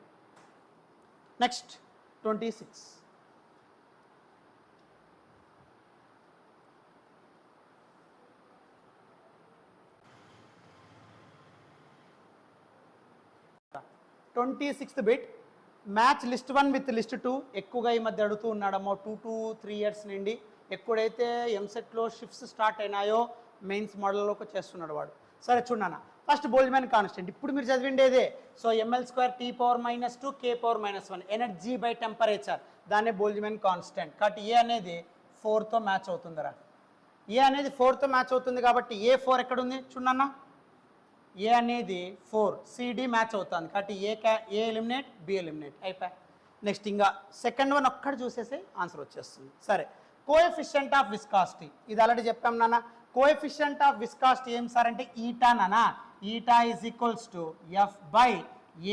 Next 26. 26th bit match list 1 with list 2. ఎక్కువగా ఈ మధ్య అడుగుతూ ఉన్నాడమ్మో 2 to 3 ఇయర్స్ నుండి. ఎప్పుడైతే ఎంసెట్లో షిఫ్ట్స్ స్టార్ట్ అయినాయో మెయిన్స్ మోడల్లోకి చేస్తున్నాడు వాడు. సరే చూడన్నా, ఫస్ట్ బోల్ట్జ్మాన్ కాన్స్టెంట్ ఇప్పుడు మీరు చదివిండేదే. So ml² T⁻⁻2 K⁻⁻1 energy by temperature, దాన్నే బోల్ట్జ్మాన్ కాన్స్టెంట్. కాబట్టి ఏ అనేది 4తో మ్యాచ్ అవుతుందిరా. ఏ అనేది 4తో మ్యాచ్ అవుతుంది కాబట్టి A4 ఎక్కడ ఉంది చూడన్నా. ఏ అనేది 4 CD మ్యాచ్ అవుతుంది కాబట్టి ఏ ఎలిమినేట్, బి ఎలిమినేట్ అయిపోయి. నెక్స్ట్ ఇంకా సెకండ్ వన్ ఒక్కడ చూసేసి ఆన్సర్ వచ్చేస్తుంది. సరే, కోఎఫిషియంట్ ఆఫ్ విస్కాసిటీ ఇది ఆల్రెడీ చెప్పాం నాన్న. కోఎఫిషియంట్ ఆఫ్ విస్కాసిటీ ఏం సార్ అంటే ఈటా నానా. Eta is equals to F by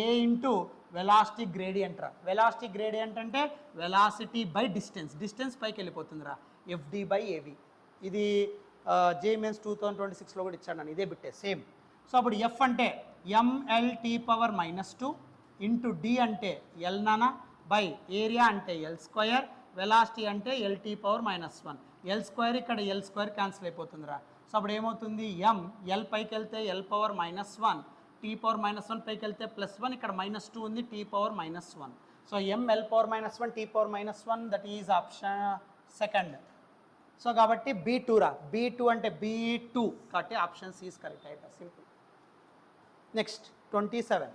A into velocity gradient రా. వెలాసిటీ గ్రేడియంట్ అంటే వెలాసిటీ బై డిస్టెన్స్, డిస్టెన్స్ పైకి వెళ్ళిపోతుందిరా. FD బై ఏవి. ఇది JMENS 2026లో కూడా ఇచ్చాడు నన్ను, ఇదే బిట్టే సేమ్. సో అప్పుడు ఎఫ్ అంటే ml⁻2 ఇంటూ డి అంటే ఎల్ నానా బై ఏరియా అంటే L², వెలాసిటీ అంటే LT⁻⁻1. L² ఇక్కడ L² క్యాన్సిల్ అయిపోతుందిరా. సో అప్పుడు ఏమవుతుంది, ఎల్ పైకి వెళ్తే L⁻⁻1, T⁻⁻1 పైకి వెళ్తే +1, ఇక్కడ -2 ఉంది T⁻⁻1. So ml⁻⁻1 T⁻⁻1 that is option second. So కాబట్టి B2 రా. B2 అంటే B2 కాబట్టి ఆప్షన్ సి ఈజ్ కరెక్ట్ అయితే సింపుల్. నెక్స్ట్ 27.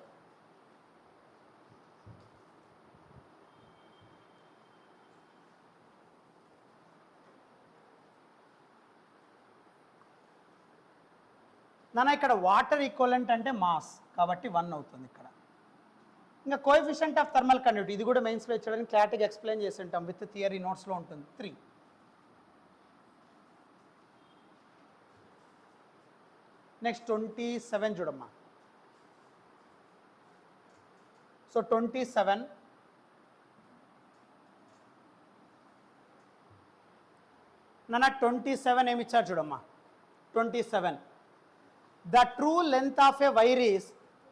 నాన్న ఇక్కడ వాటర్ ఈక్వలెంట్ అంటే మాస్ కాబట్టి 1 అవుతుంది ఇక్కడ. ఇంకా కోఎఫిషియంట్ ఆఫ్ థర్మల్ కండక్టివిటీ ఇది కూడా మెయిన్స్లో ఇచ్చడానికి క్లారిటీగా ఎక్స్ప్లెయిన్ చేసి ఉంటాం, విత్ థియరీ నోట్స్లో ఉంటుంది 3. నెక్స్ట్ 27 చూడమ్మా. సో 27 నాన్న 27 ఏమి ఇచ్చారు చూడమ్మా. 27 the true length of a wire is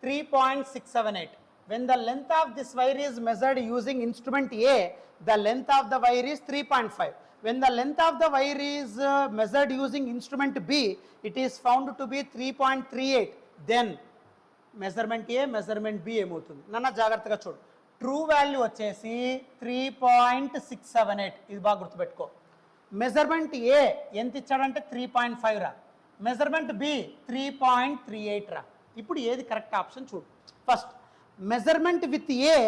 3.678. when the length of this wire is measured using instrument A, the length of the wire is 3.5. when the length of the wire is measured using instrument B, it is found to be 3.38. then measurement A, measurement B ఏమవుతుంది నన్న జాగ్రత్తగా చూడు. ట్రూ వాల్యూ వచ్చేసి 3.678, ఇది బాగా గుర్తుపెట్టుకో. మెజర్మెంట్ ఏ ఎంత ఇచ్చాడంటే 3.5 రా. మెజర్మెంట్ బి 3.38 రా. ఇప్పుడు ఏది కరెక్ట్ ఆప్షన్ చూడు. First measurement with A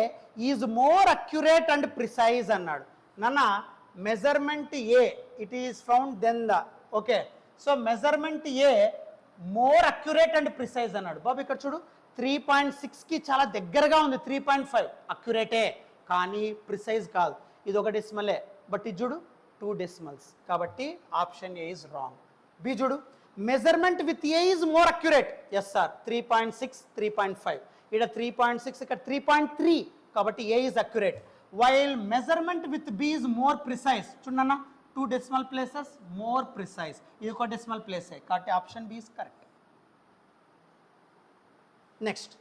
is more accurate and precise అన్నాడు నాన్న. Measurement A it is found then the okay. So measurement A more accurate and precise అన్నాడు. బాబు ఇక్కడ చూడు 3.6కి చాలా దగ్గరగా ఉంది 3.5 అక్యురేటే కానీ ప్రిసైజ్ కాదు. ఇది ఒక డెసిమలే బట్ ఇది చూడు 2 డెసిమల్స్ కాబట్టి option A is wrong. B చూడు measurement with A is more accurate. Yes sir 3.6 3.5 ఇక్కడ 3.6 ఇక్కడ 3.3 కాబట్టి A is accurate. While measurement with B is more precise చూడన్నా 2 decimal places more precise. ఇది ఒక డెసిమల్ ప్లేస్ కాబట్టి option B is correct. Next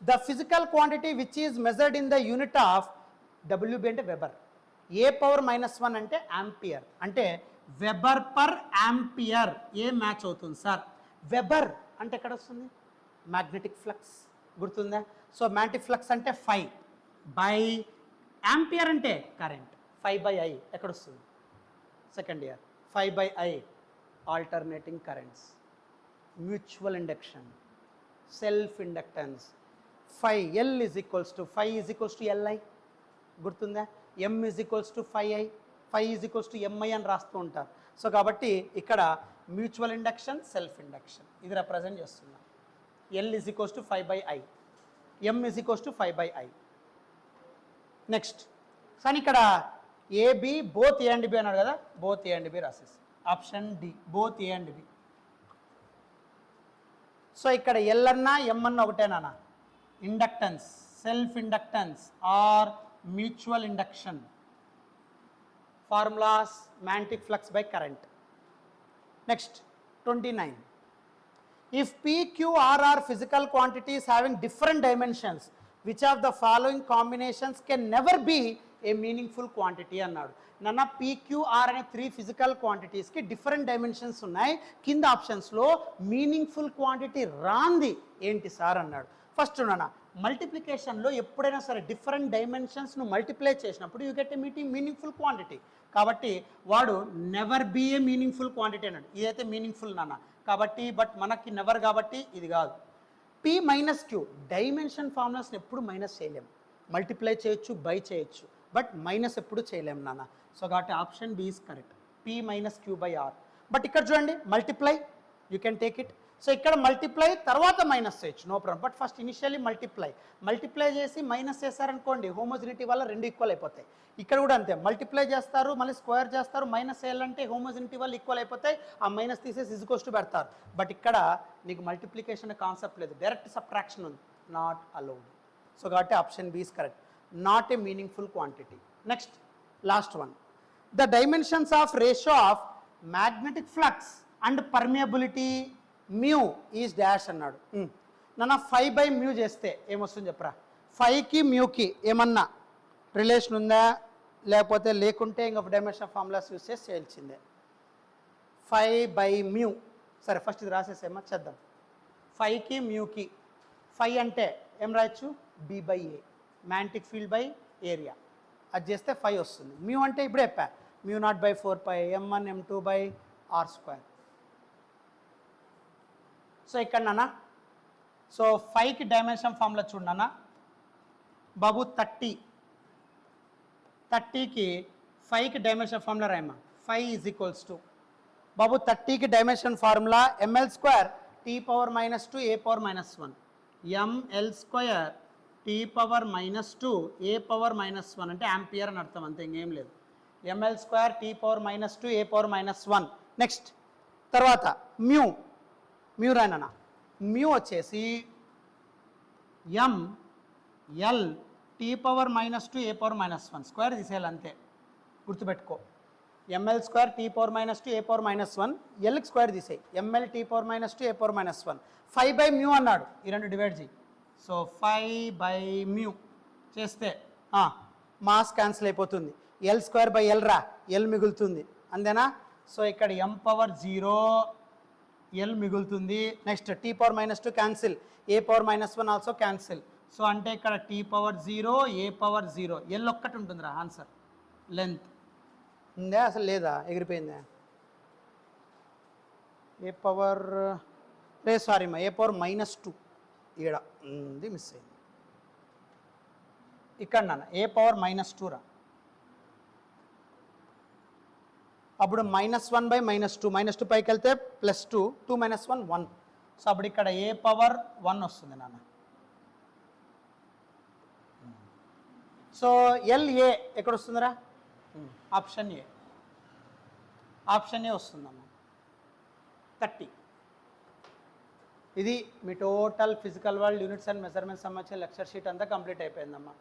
the physical quantity which is measured in the unit of WB అంటే వెబర్. A⁻⁻1 అంటే యాంపియర్ అంటే వెబర్ పర్ యాంపియర్. ఏ మ్యాచ్ అవుతుంది సార్. వెబర్ అంటే ఎక్కడ వస్తుంది, మ్యాగ్నెటిక్ ఫ్లక్స్ గుర్తుందా. సో మ్యాగ్నెటిక్ ఫ్లక్స్ అంటే 5 బై యాంపియర్ అంటే కరెంట్ 5/I ఎక్కడ వస్తుంది second year. 5/I alternating currents, mutual induction, self inductance. 5L is equals to 5 is equals to LI గుర్తుందా. M is equals to 5I, 5 is equals to MI అని రాస్తూ ఉంటారు. సో కాబట్టి ఇక్కడ మ్యూచువల్ ఇండక్షన్, సెల్ఫ్ ఇండక్షన్ ఇది రిప్రజెంట్ చేస్తున్నాం. L is equals to 5/I, M is equals to 5/I. Next కానీ ఇక్కడ A B both A and B అన్నాడు కదా, బోత్ ఏ అండ్ బి రాసేసి option D both A and B. So ఇక్కడ ఎల్ అన్నా ఎం అన్న ఒకటేనా. Inductance, self inductance or mutual induction. Formulas magnetic flux by current. Next 29. if P, Q, R are physical quantities having different dimensions, which of the following combinations can never be a meaningful quantity అన్నాడు. నన్న PQR అనే 3 ఫిజికల్ క్వాంటిటీస్కి డిఫరెంట్ డైమెన్షన్స్ ఉన్నాయి. కింద ఆప్షన్స్లో మీనింగ్ఫుల్ క్వాంటిటీ రాంది ఏంటి సార్ అన్నాడు. ఫస్ట్ నాన్న మల్టిప్లికేషన్లో ఎప్పుడైనా సరే డిఫరెంట్ డైమెన్షన్స్ను మల్టిప్లై చేసినప్పుడు you get a meaningful quantity. కాబట్టి వాడు never be a meaningful quantity అన్నాడు. ఇదైతే మీనింగ్ఫుల్ నాన్న కాబట్టి, బట్ మనకి నెవర్ కాబట్టి ఇది కాదు. పీ మైనస్ క్యూ డైమెన్షన్ ఫార్ములాస్ని ఎప్పుడు మైనస్ చేయలేము. మల్టిప్లై చేయొచ్చు, బై చేయొచ్చు, బట్ మైనస్ ఎప్పుడు చేయలేము నాన్న. సో కాబట్టి option B is correct, P minus Q by R. But ఇక్కడ చూడండి multiply you can take it. So ఇక్కడ మల్టిప్లై తర్వాత మైనస్ చేయొచ్చు, no problem. But first initially multiply చేసి మైనస్ చేస్తారనుకోండి, హోమోజినిటీ వల్ల రెండు ఈక్వల్ అయిపోతాయి. ఇక్కడ కూడా అంతే, మల్టిప్లై చేస్తారు మళ్ళీ స్క్వేర్ చేస్తారు, మైనస్ చేయాలంటే హోమోజినిటీ వల్ల ఈక్వల్ అయిపోతాయి, ఆ మైనస్ తీసేసి ఇజుకోస్ట్ పెడతారు. బట్ ఇక్కడ నీకు మల్టిప్లికేషన్ కాన్సెప్ట్ లేదు, డైరెక్ట్ సబ్ట్రాక్షన్ ఉంది, నాట్ అలౌడ్. సో కాబట్టి option B is correct, not a meaningful quantity. Next last one, the dimensions of ratio of magnetic flux and permeability mu is dash అన్నాడు. నన్ను 5/μ చేస్తే ఏమొస్తుంది చెప్పరా? 5కి మ్యూకి ఏమన్నా రిలేషన్ ఉందా, లేకపోతే లేకుంటే ఇంకా డైమెన్షన్ ఫార్ములాస్ యూస్ చేసి చేయాల్సిందే. 5/μ. సరే ఫస్ట్ ఇది రాసేసేమా, చేద్దాం. 5కి మ్యూకి, 5 అంటే ఏం రాయొచ్చు, B/A, magnetic field by area. అది చేస్తే 5 వస్తుంది. మ్యూ అంటే ఇప్పుడే చెప్పా, μ0/4π m1 m2/r². సో ఇక్కడ నాన్న, సో 5కి డైమెన్షన్ ఫార్ములా చూడన్నా బాబు, 30కి 5కి డైమెన్షన్ ఫార్ములా రాయమ్మా. 5 ఈజ్ ఈక్వల్స్ టు బాబు 30కి dimension formula ml² T⁻⁻2 A⁻−1, ml² T⁻⁻2 A⁻−1 అంటే యాంపియర్ అని అర్థం, అంతే ఇంకేం లేదు. ml² T⁻⁻2 A⁻−1. నెక్స్ట్ తర్వాత మ్యూ రాయనా, మ్యూ వచ్చేసి ml T⁻⁻2 A⁻−1 స్క్వేర్ తీసేయాలి, అంతే గుర్తుపెట్టుకో. ml² T⁻⁻2 A⁻−1, ఎల్కి స్క్వేర్ తీసేయి, ml T⁻⁻2 A⁻−1. 5/μ అన్నాడు, ఈ రెండు డివైడ్ చేయి. సో 5/μ చేస్తే మాస్ క్యాన్సిల్ అయిపోతుంది, L² రా, L మిగులుతుంది, అంతేనా? సో ఇక్కడ m⁻0 L మిగులుతుంది. Next T⁻⁻2 cancel, A⁻−1 also cancel. So అంటే ఇక్కడ T⁻0 A⁻0, L ఒక్కటి ఉంటుందిరా ఆన్సర్. లెంత్ ఉందా అసలు లేదా, ఎగిరిపోయిందా? సారీ మా A⁻−2 ఈడ ఉంది, మిస్ అయింది ఇక్కడ నాన్న. A⁻−2 రా, అప్పుడు -1/-2, -2 పైకి వెళ్తే +2, 2 - 1 1. సో అప్పుడు ఇక్కడ A⁻1 వస్తుంది నాన్న. సో LA ఎక్కడ వస్తుందిరా? ఆప్షన్ ఏ వస్తుందమ్మా, 30. ఇది మీ total physical world units and measurements సంబంధించిన లెక్చర్ షీట్ అంతా కంప్లీట్ అయిపోయిందమ్మా.